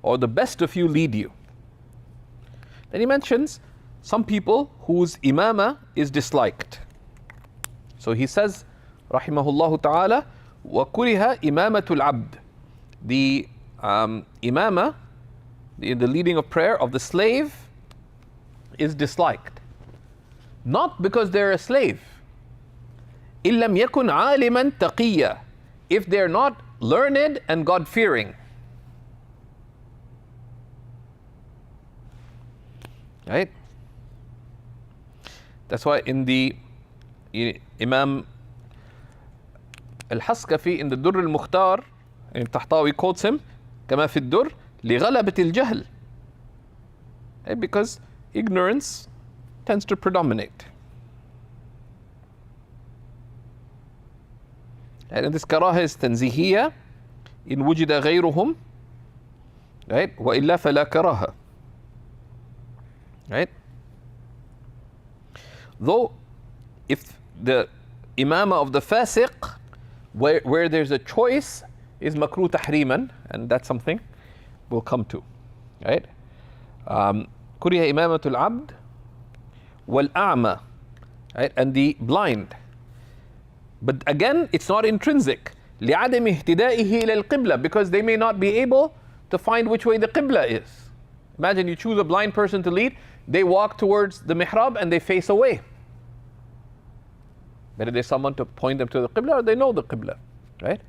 Speaker 1: or the best of you lead you. Then he mentions some people whose imama is disliked. So he says, rahimahullah ta'ala, وَكُرِهَ إِمَامَةُ الْعَبْدِ. The imama, the leading of prayer of the slave, is disliked. Not because they're a slave. إِن لَمْ يَكُنْ عَالِمًا تَقِيًّا. If they're not learned and God-fearing. Right? That's why in the Imam al-Haskafi in the Durr al-Mukhtar, and Tahtawi quotes him, كما في الدر لغلبة الجهل. Because ignorance tends to predominate. And this karaha is tanzihiyya in wujida غيرهم, right? وإلا فلا كراهة. Right? Though if the imama of the fasiq, where there's a choice, is makruh tahriman, and that's something we'll come to. Right? كره إمامة العبد والأعمى, right? And the blind. But again, it's not intrinsic. لعدم اهتدائه إلى القبلة, because they may not be able to find which way the qibla is. Imagine you choose a blind person to lead, they walk towards the mihrab and they face away. Whether there's someone to point them to the qibla or they know the qibla, right?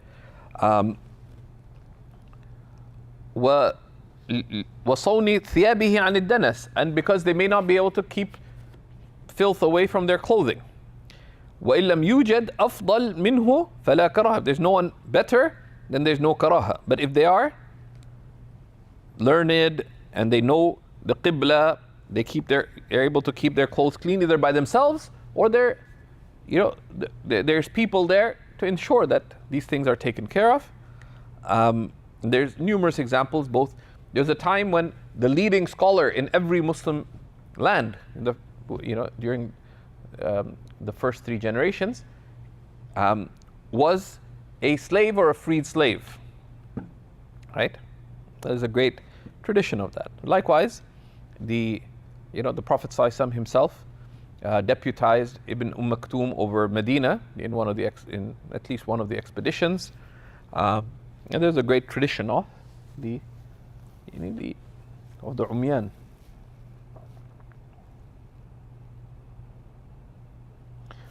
Speaker 1: وصون ثيابه عن الدنس, and because they may not be able to keep filth away from their clothing. وإن لم يوجد أفضل منه فلا كراهة. If there's no one better, then there's no karaha. But if they are learned and they know the qibla, they're able to keep their clothes clean either by themselves or there's people there to ensure that these things are taken care of. There's numerous examples. There's a time when the leading scholar in every Muslim land, during the first 3 generations, was a slave or a freed slave, right? There's a great tradition of that. Likewise, the Prophet ﷺ himself deputized Ibn Maktoum over Medina in at least one of the expeditions, and there's a great tradition of the Umyan.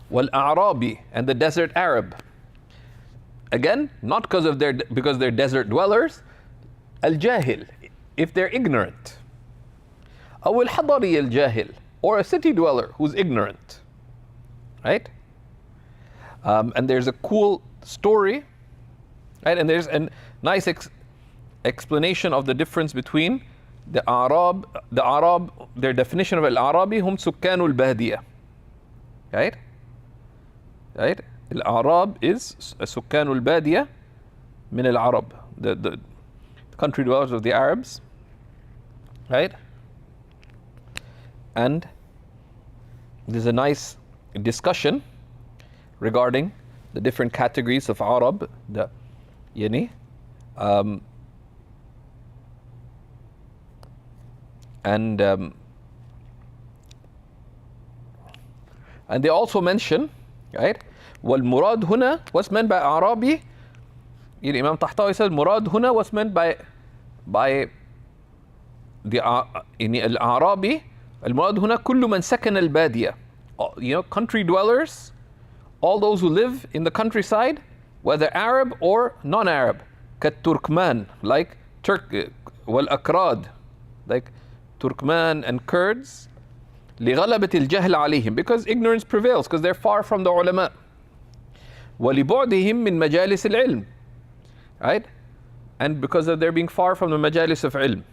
Speaker 1: Wal-A'rabi, and the desert Arab. Again, not because they're desert dwellers. Al-Jahil, if they're ignorant. Aw al-Hadari al-Jahil, or a city dweller who's ignorant. Right? And there's a cool story, right? And there's a nice explanation of the difference between the Arab, their definition of al-Arabi, hum sukkanul badiyah. Right? Right? Al-Arab is sukkanul badiyah min al-Arab, the country dwellers of the Arabs. Right? And there's a nice discussion regarding the different categories of Arab, and they also mention, right? والمراد هنا, what's meant by Arabi? Imam Tahtawi says Murad huna, what's meant by the al-Arabi, al-Murad huna kullu man sakana al-Badiya. Country dwellers, all those who live in the countryside, whether Arab or non-Arab. Kat Turkman, like wal-Akrad, like Turkman and Kurds. لغلبة الجهل عليهم, because ignorance prevails, because they're far from the ulama. ولبعدهم من مجالس العلم, right? And because of their being far from the majalis of ilm.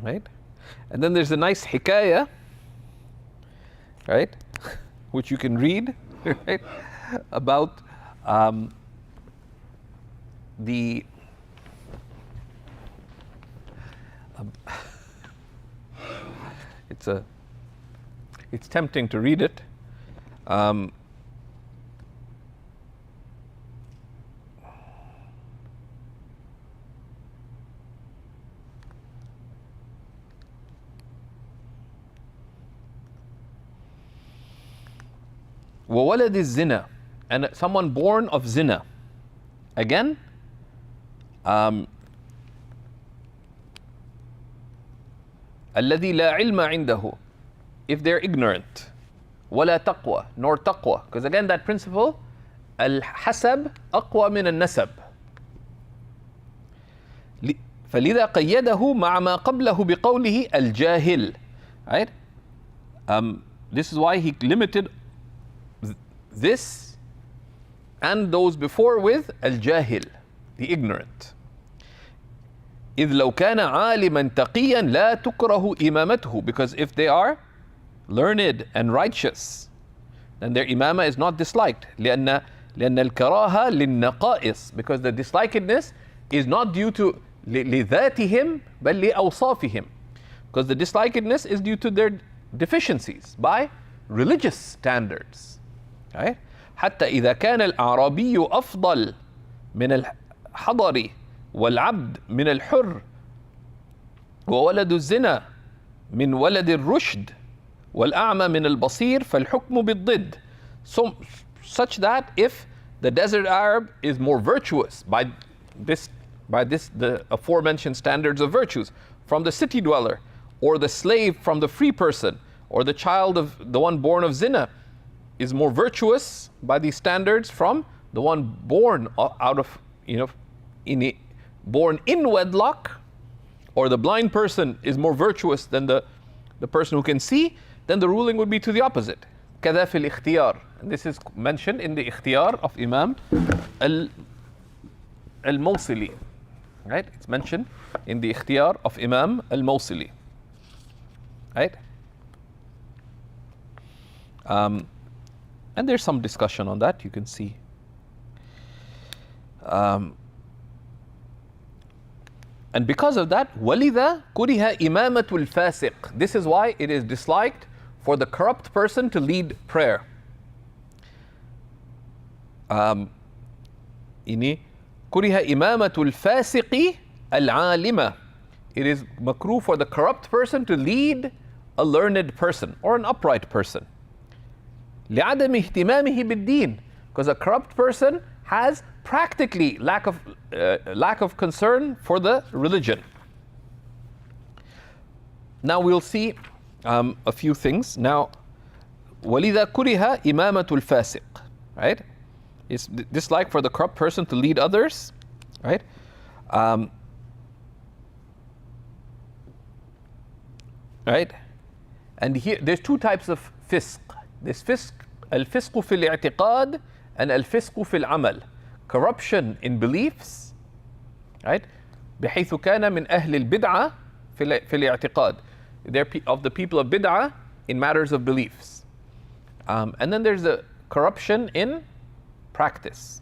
Speaker 1: Right? And then there's a nice hikayah, right, which you can read, right, about it's tempting to read it. وولد الزنا, and someone born of zina. Again, الذي لا علم عنده, if they're ignorant. ولا تقوى, nor taqwa, because again that principle, الحسب أقوى من النسب. فلذا قيده مع ما قبله بقوله الجاهل. Right? This is why he limited this and those before with al-jahil, the ignorant. إذ لو كان عالما تقيا لا تكره إمامته, because if they are learned and righteous, then their imama is not disliked. لأن الكراهة للنقائص, because the dislikedness is not due to لذاتهم بل لأوصافهم, because the dislikedness is due to their deficiencies by religious standards. Right? حتى إذا كان الأعرابي أفضل من الحضر والعبد من الحر وولد الزنا من ولد الرشد والأعمى من البصير فالحكم بالضد. Such that if the desert Arab is more virtuous by the aforementioned standards of virtues, from the city dweller, or the slave from the free person, or the child of the one born of zina, is more virtuous by these standards from the one born out of, born in wedlock, or the blind person is more virtuous than the person who can see, then the ruling would be to the opposite. كذا في الاختيار. And this is mentioned in the ikhtiyar of Imam al-Mawsili. Right? It's mentioned in the ikhtiyar of Imam al-Mawsili. Right? And there's some discussion on that, you can see. And because of that, وَلِذَا كُرِهَ إِمَامَةُ الْفَاسِقِ. This is why it is disliked for the corrupt person to lead prayer. كُرِهَ إِمَامَةُ الْفَاسِقِ الْعَالِمَةِ. It is makruh for the corrupt person to lead a learned person or an upright person. لِعَدَمِ اهْتِمَامِهِ بِالدِّينِ. Because a corrupt person has practically lack of concern for the religion. Now we'll see a few things. Now, وَلِذَا كُرِهَ إِمَامَةُ الْفَاسِقِ. Right? It's dislike for the corrupt person to lead others. Right? Right? And here, there's two types of fisq. There's fisq, al-fisqu fil i'tiqad and al-fisqu fil amal. Corruption in beliefs, right? بحيث كان من أهل البدعة في الاعتقاد. They're of the people of bid'ah in matters of beliefs. And then there's the corruption in practice.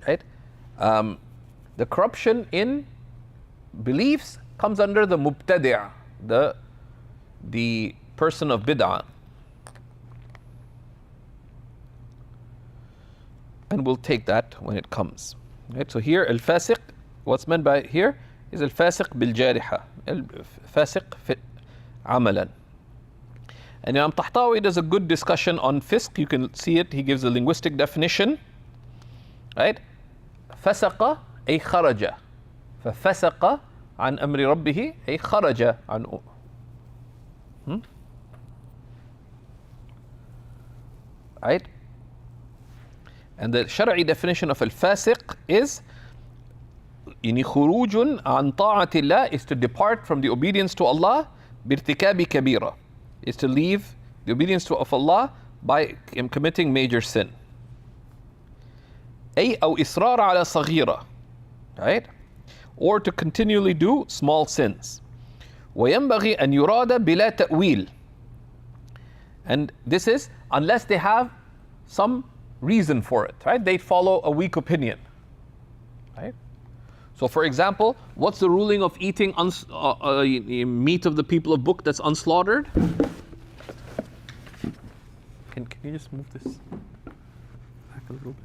Speaker 1: Right? The corruption in beliefs comes under the mubtadi', the person of bid'ah. And we'll take that when it comes. Right? So here, al-fasiq, what's meant by here is al-fasiq bil-jariha, al-fasiq amalan. And Imam Tahtawi does a good discussion on fisq. You can see it. He gives a linguistic definition. Right? فسق أي خرج. ففسق عن أمر ربه أي خرج عن Right? And the Shar'i definition of al-fasiq is خروج عن طاعة الله, is to depart from the obedience to Allah بارتكاب كبيرة, is to leave the obedience of Allah by committing major sin. أي أو إصرار على صغيرة, right? Or to continually do small sins. وينبغي أن يراد بلا تأويل. And this is unless they have some reason for it, right? They follow a weak opinion, right? So for example, what's the ruling of eating meat of the people of book that's unslaughtered? Can you just move this back a little bit?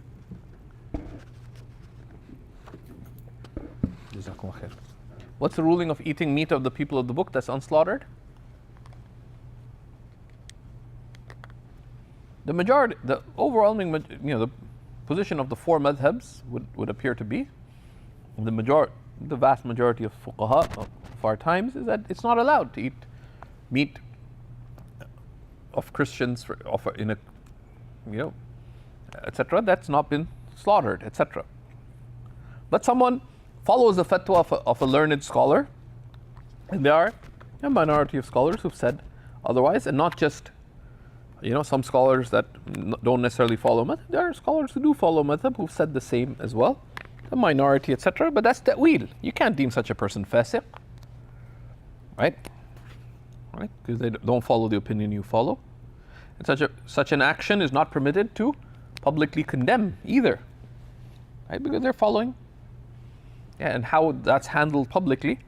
Speaker 1: What's the ruling of eating meat of the people of the book that's unslaughtered? The majority, the overwhelming, the position of the four madhabs would appear to be, the vast majority of fuqaha of our times, is that it's not allowed to eat meat of Christians in a, etc. That's not been slaughtered, etc. But someone follows the fatwa of a learned scholar, and there are a minority of scholars who've said otherwise, and not just some scholars that don't necessarily follow madhab. There are scholars who do follow madhab who've said the same as well, a minority, etc. But that's ta'wil. You can't deem such a person fasiq, right? Right? Because they don't follow the opinion you follow. And such an action is not permitted to publicly condemn either, right? Because they're following. Yeah, and how that's handled publicly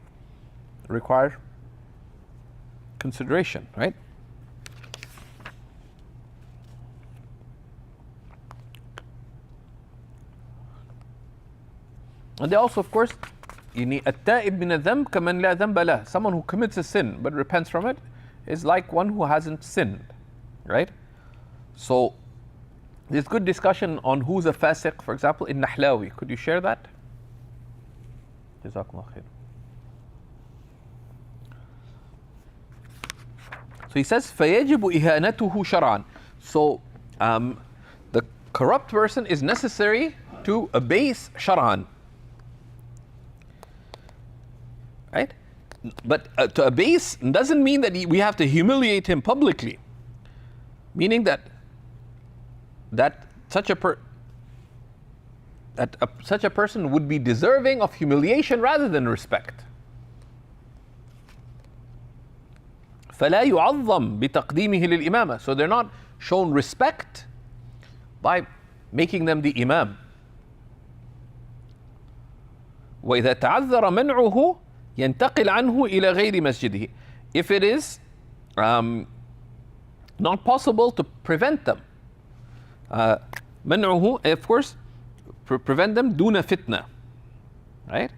Speaker 1: requires consideration, right? And they also, of course, التائب من الذنب كمن لا ذنب له. Someone who commits a sin but repents from it is like one who hasn't sinned, right? So there's good discussion on who's a fasiq, for example, in Nahlawi. Could you share that? Jazakumullah khair. So he says, فَيَجِبُ إِهَانَتُهُ شَرْعًا. So the corrupt person is necessary to abase shar'an. Right? But to abase doesn't mean that we have to humiliate him publicly. Meaning that such a person would be deserving of humiliation rather than respect. فَلَا يُعَظَّمْ بِتَقْدِيمِهِ لِلْإِمَامَةِ. So they're not shown respect by making them the imam. وَإِذَا تَعَذَّرَ مَنْعُهُ يَنْتَقِلْ عَنْهُ إِلَى غَيْرِ مَسْجِدِهِ. If it is not possible to prevent them, منعه, of course, prevent them دون فتنة, right?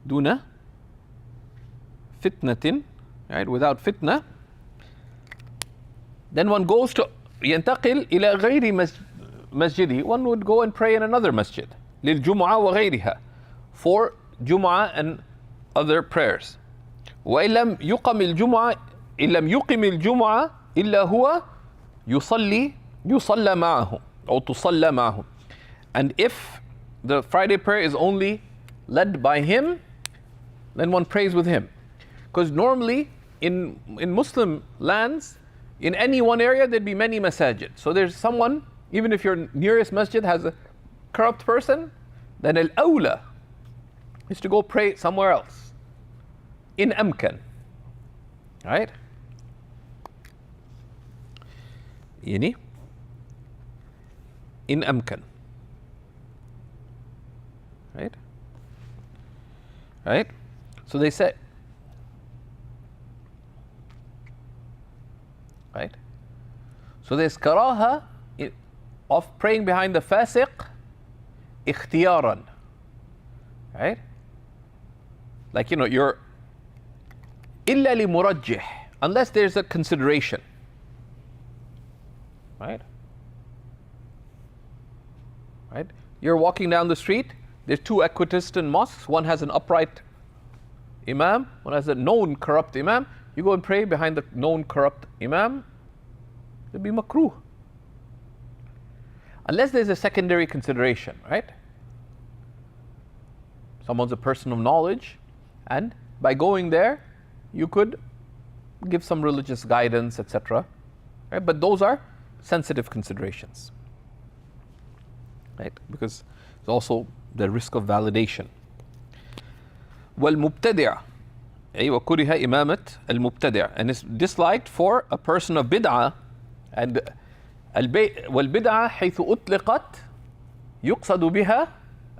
Speaker 1: دون فتنة, right? Without fitna, then one goes to ينتقل إلى غير مسجده. One would go and pray in another masjid للجمعة وغيرها, for Jum'ah and other prayers. وإن لم يقم الجمعة إلا هو يصلى معه أو تصلى معه. And if the Friday prayer is only led by him, then one prays with him. Because normally in Muslim lands, in any one area there'd be many masajid. So there's someone, even if your nearest masjid has a corrupt person, then al-awla is to go pray somewhere else. In amkan. Right? Yani? In amkan. Right? Right? So they say, right? So there's karaha of praying behind the fasiq ikhtiyaran. Right? Like, you're illa li murajjih, unless there's a consideration. Right? Right? You're walking down the street, there's two equidistant mosques, one has an upright imam, one has a known corrupt imam. You go and pray behind the known corrupt imam, it'll be makruh. Unless there's a secondary consideration, right? Someone's a person of knowledge, and by going there, you could give some religious guidance, etc. Right? But those are sensitive considerations. Right? Because there's also the risk of validation. وَالْمُبْتَدِعَ أي وَكُرِهَ إِمَامَةِ الْمُبْتَدِعَ. And it's disliked for a person of bid'ah. And والبدعة حيث أطلقت يقصد بها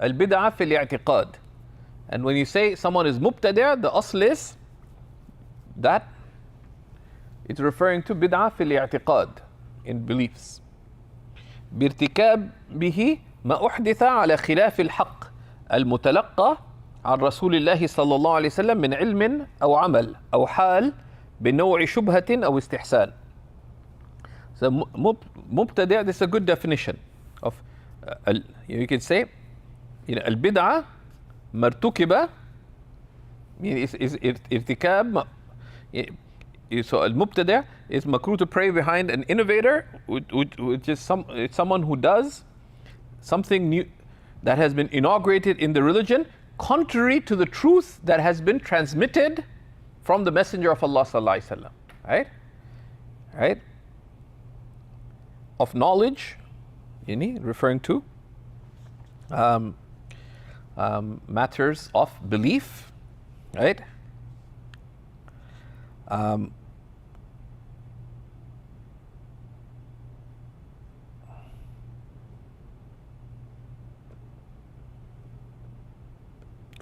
Speaker 1: البدعة في الاعتقاد. And when you say someone is mubtadi', the asl is that it's referring to bid'ah في الاعتقاد, in beliefs. بارتكاب به ما أحدث على خلاف الحق المتلقى عن رسول الله صلى الله عليه وسلم من علم أو عمل أو حال بنوع شبهة أو استحسان. So mubtadi', this is a good definition of you can say البدعة مرتكبة is ارتكاب. So al-mubtadi' is makruh to pray behind an innovator, which is someone who does something new that has been inaugurated in the religion, contrary to the truth that has been transmitted from the Messenger of Allah sallallahu alaihi wasallam. Right? Right? Of knowledge, referring to matters of belief, right?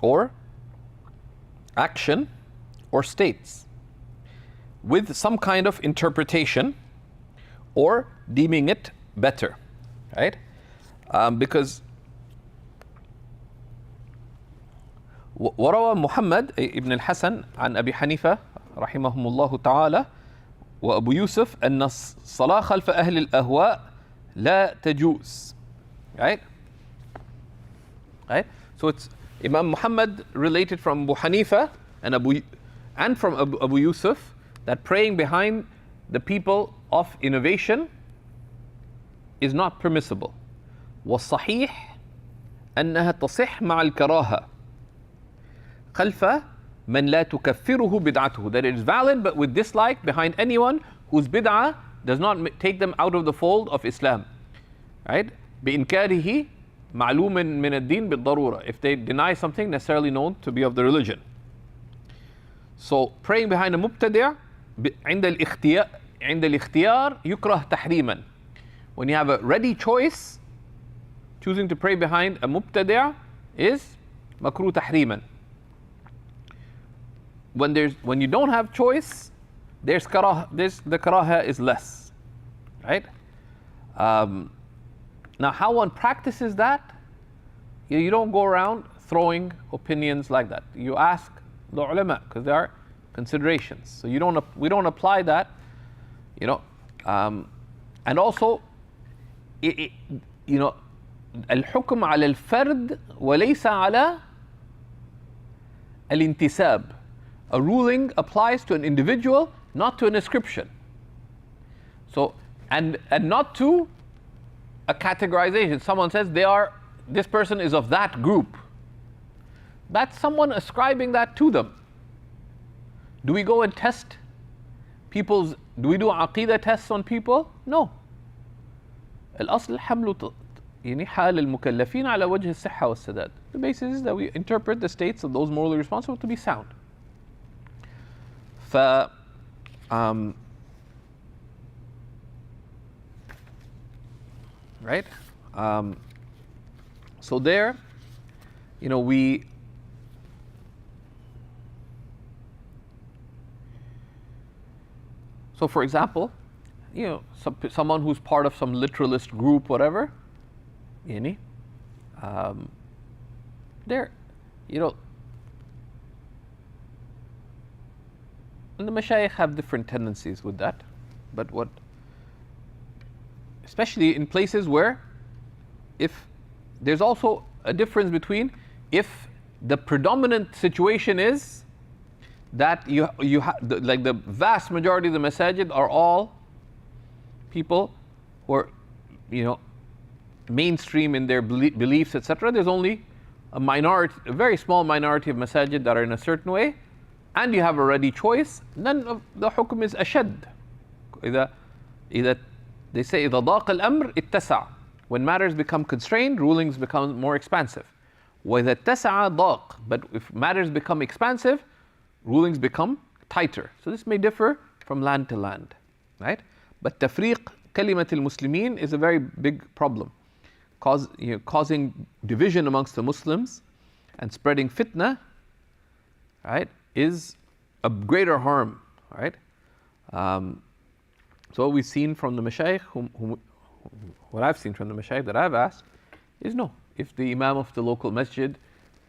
Speaker 1: Or action or states with some kind of interpretation or deeming it better, right? Because وروى محمد ابن الحسن عن أبي حنيفة رحمه الله تعالى وأبو يوسف أن الصلاة خلف أهل الأهواء لا تجوز. Right? Right? So it's Imam Muhammad related from Abu Hanifa and from Abu Yusuf that praying behind the people of innovation is not permissible. والصحيح أنها تصح مع الكراهة خلف من لا تكفره بدعته. That it is valid but with dislike behind anyone whose bid'ah does not take them out of the fold of Islam. Right? بإنكاره معلوم من الدين بالضرورة. If they deny something necessarily known to be of the religion. So praying behind a mubtadi' عند الاختيار يكره تحريما. When you have a ready choice, choosing to pray behind a mubtadi' is makruh tahriman. When you don't have choice, the karaha is less. Right? Now how one practices that, you don't go around throwing opinions like that. You ask the ulama, because there are considerations. So we don't apply that, and also, الحكم على الفرد وليس على الانتساب. A ruling applies to an individual, not to an ascription. So, and not to a categorization. Someone says this person is of that group. That's someone ascribing that to them. Do we go and test do we do aqidah tests on people? No. الأصل حمل حال المكلفين على وجه الصحة والسداد. The basis is that we interpret the states of those morally responsible to be sound. Right? So there, so for example, someone who's part of some literalist group, whatever, and the mashayikh have different tendencies with that, but especially in places where, if there's also a difference between if the predominant situation is that like the vast majority of the masajid are all people who are, mainstream in their beliefs, etc. There's only a very small minority of masajid that are in a certain way, and you have a ready choice, then the hukum is ashad. They say إذا ضاق الأمر اتسع. When matters become constrained, rulings become more expansive. وإذا اتسع ضاق. But if matters become expansive, rulings become tighter. So this may differ from land to land, right? But tafriq kalimat al-Muslimin is a very big problem, causing division amongst the Muslims and spreading fitna, right, is a greater harm, right? So what we've seen from the mashayikh, what I've seen from the mashayikh that I've asked, is no. If the imam of the local masjid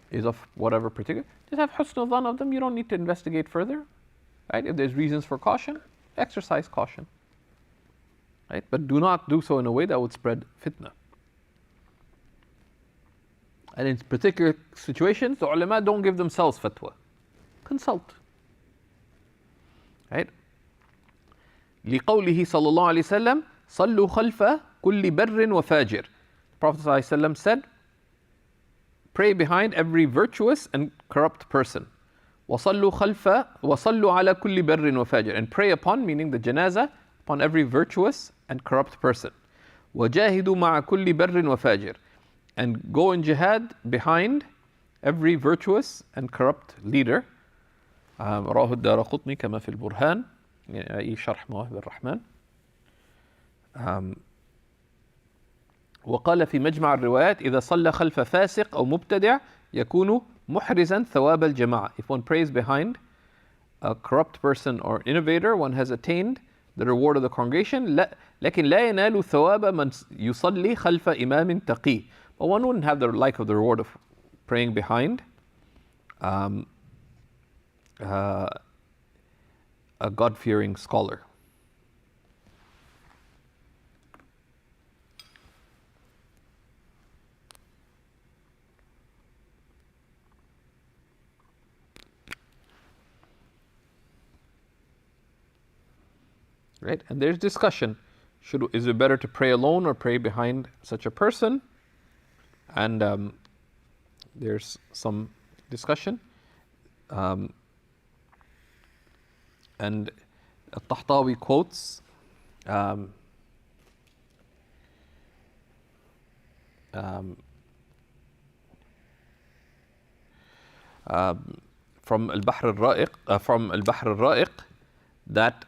Speaker 1: is of whatever particular, just have husn al-dhan of them. You don't need to investigate further, right? If there's reasons for caution, exercise caution, right? But do not do so in a way that would spread fitna. And in particular situations, the ulama don't give themselves fatwa. Consult, right? لقوله صلى الله عليه وسلم صلوا خلف كل بر وفاجر. Prophet صلى الله عليه وسلم said, pray behind every virtuous and corrupt person. وصلوا على كل بر وفاجر. And pray upon, meaning the janazah, upon every virtuous and corrupt person. وجاهدوا مع كل بر وفاجر. And go in jihad behind every virtuous and corrupt leader. رواه الدارقطني كما في البرهان، أي شرح مواهب الرحمن. وقال في مجمع الروايات إذا صلى خلف فاسق أو مبتدع يكون محرزا ثواب الجماعة. If one prays behind a corrupt person or innovator, one has attained the reward of the congregation. لكن لا ينال ثواب من يصلي خلف إمام تقي. But one wouldn't have the like of the reward of praying behind a God-fearing scholar. right? And there's discussion. Is it better to pray alone or pray behind such a person? And there's some discussion. And al-Tahtawi quotes from al-Bahr al-Ra'iq that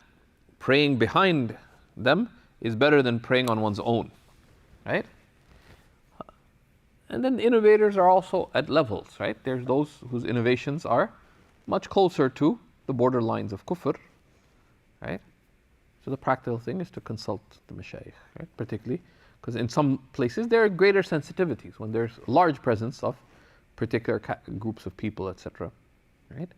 Speaker 1: praying behind them is better than praying on one's own, right? And then the innovators are also at levels, right? There's those whose innovations are much closer to the borderlines of kufr, right? So the practical thing is to consult the mashayikh, right? Particularly because in some places there are greater sensitivities when there's a large presence of particular groups of people, etc., right?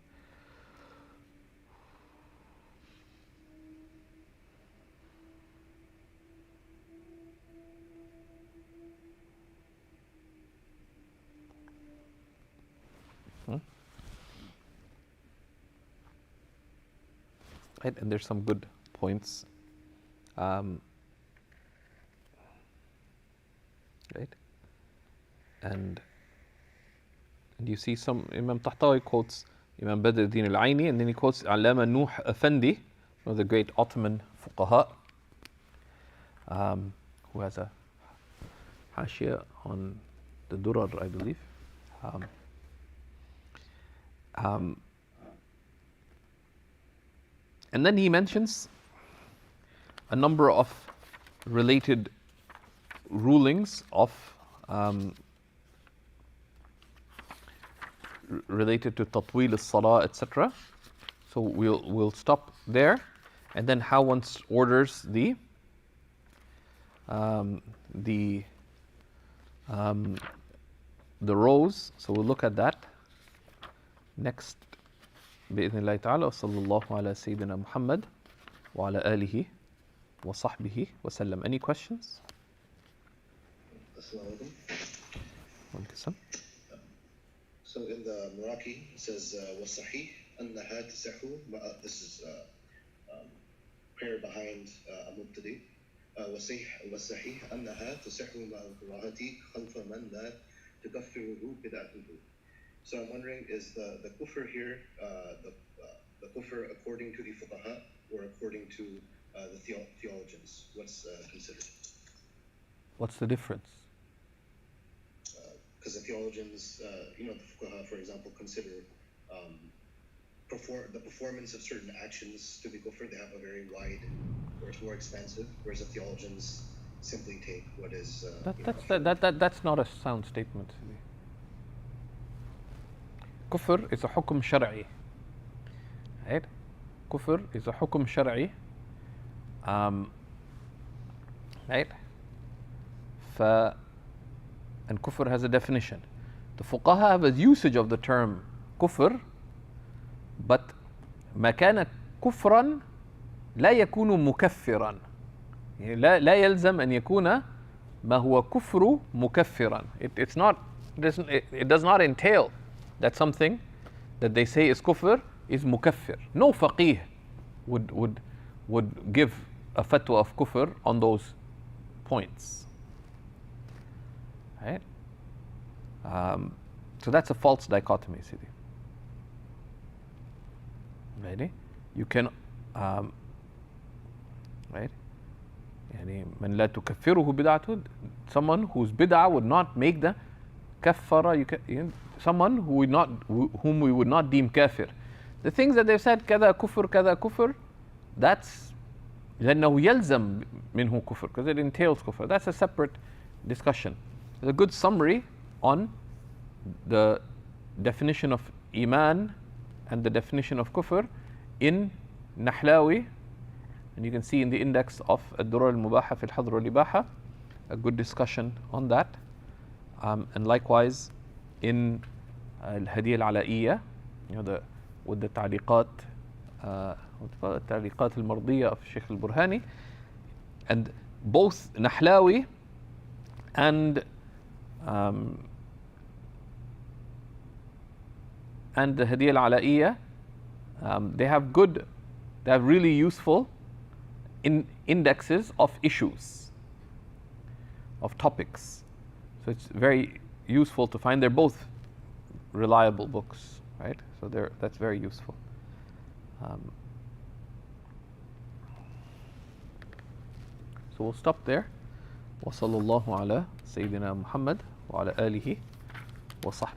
Speaker 1: Right, and there's some good points, right? And you see some Imam Tahtawi quotes Imam Badr al-Din al-Aini, and then he quotes Allama Nuh Effendi, one of the great Ottoman fuqaha, who has a hashia on the Durar, I believe. And then he mentions a number of related rulings of related to tatwil as-salah, etc. So we'll stop there, and then how one orders the rows. So we'll look at that next. بإذن الله تعالى وصلى الله على سيدنا محمد وعلى آله وصحبه وسلم. Any questions?
Speaker 2: Assalamu
Speaker 1: alaikum.
Speaker 2: So in the Maraqi it says وَالصَّحِيحُ أَنَّهَا تَصِحُّ. This is prayer behind a mubtadi. وَالصَّحِيحُ أَنَّهَا تَصِحُّ مَعَ الْكَرَاهَةِ خَلْفَ مَنْ لَا تُكَفِّرُهُ بِدْعَتُهُ. So I'm wondering, is the kufr here the kufr according to the fuqaha or according to the theologians? What's considered?
Speaker 1: What's the difference?
Speaker 2: Because the theologians, the fuqaha, for example, consider the performance of certain actions to be kufr. They have a very wide, or it's more expansive, whereas the theologians simply take what is.
Speaker 1: That's not a sound statement. Kufr is a hukm shar'i, right? Kufr is a hukm shar'i, right? And kufr has a definition. The fuqaha have a usage of the term kufr, but ما كان كفرا لا يكون مكفرا. لا يلزم أن يكون ما هو كفر مكفرا. It does not entail that something that they say is kufr is mukaffir. No faqih would give a fatwa of kufr on those points, right? So that's a false dichotomy, Sidi. Ready? You can, right? يعني من لا تكفره بدعته, someone whose bid'ah would not make the kaffara, someone whom we would not deem kafir. The things that they've said كذا كفر, that's لأنه يلزم منه كفر, because it entails kufr. That's a separate discussion. There's a good summary on the definition of iman and the definition of kufr in Nahlawi, and you can see in the index of Ad-Durar al-Mubaha fi al-Hadr wal-Ibaha a good discussion on that, and likewise in al-Hadiyya al-Ala'iyya, with the ta'liqat, التعليقات المرضية of Shaykh al-Burhani, and both Nahlawi and the Hadiyya al-Ala'iyya, they have really useful indexes of issues, of topics. So it's very useful to find. They're both reliable books, right? So that's very useful. So we'll stop there. وصلى الله على سيدنا محمد وعلى آله وصحبه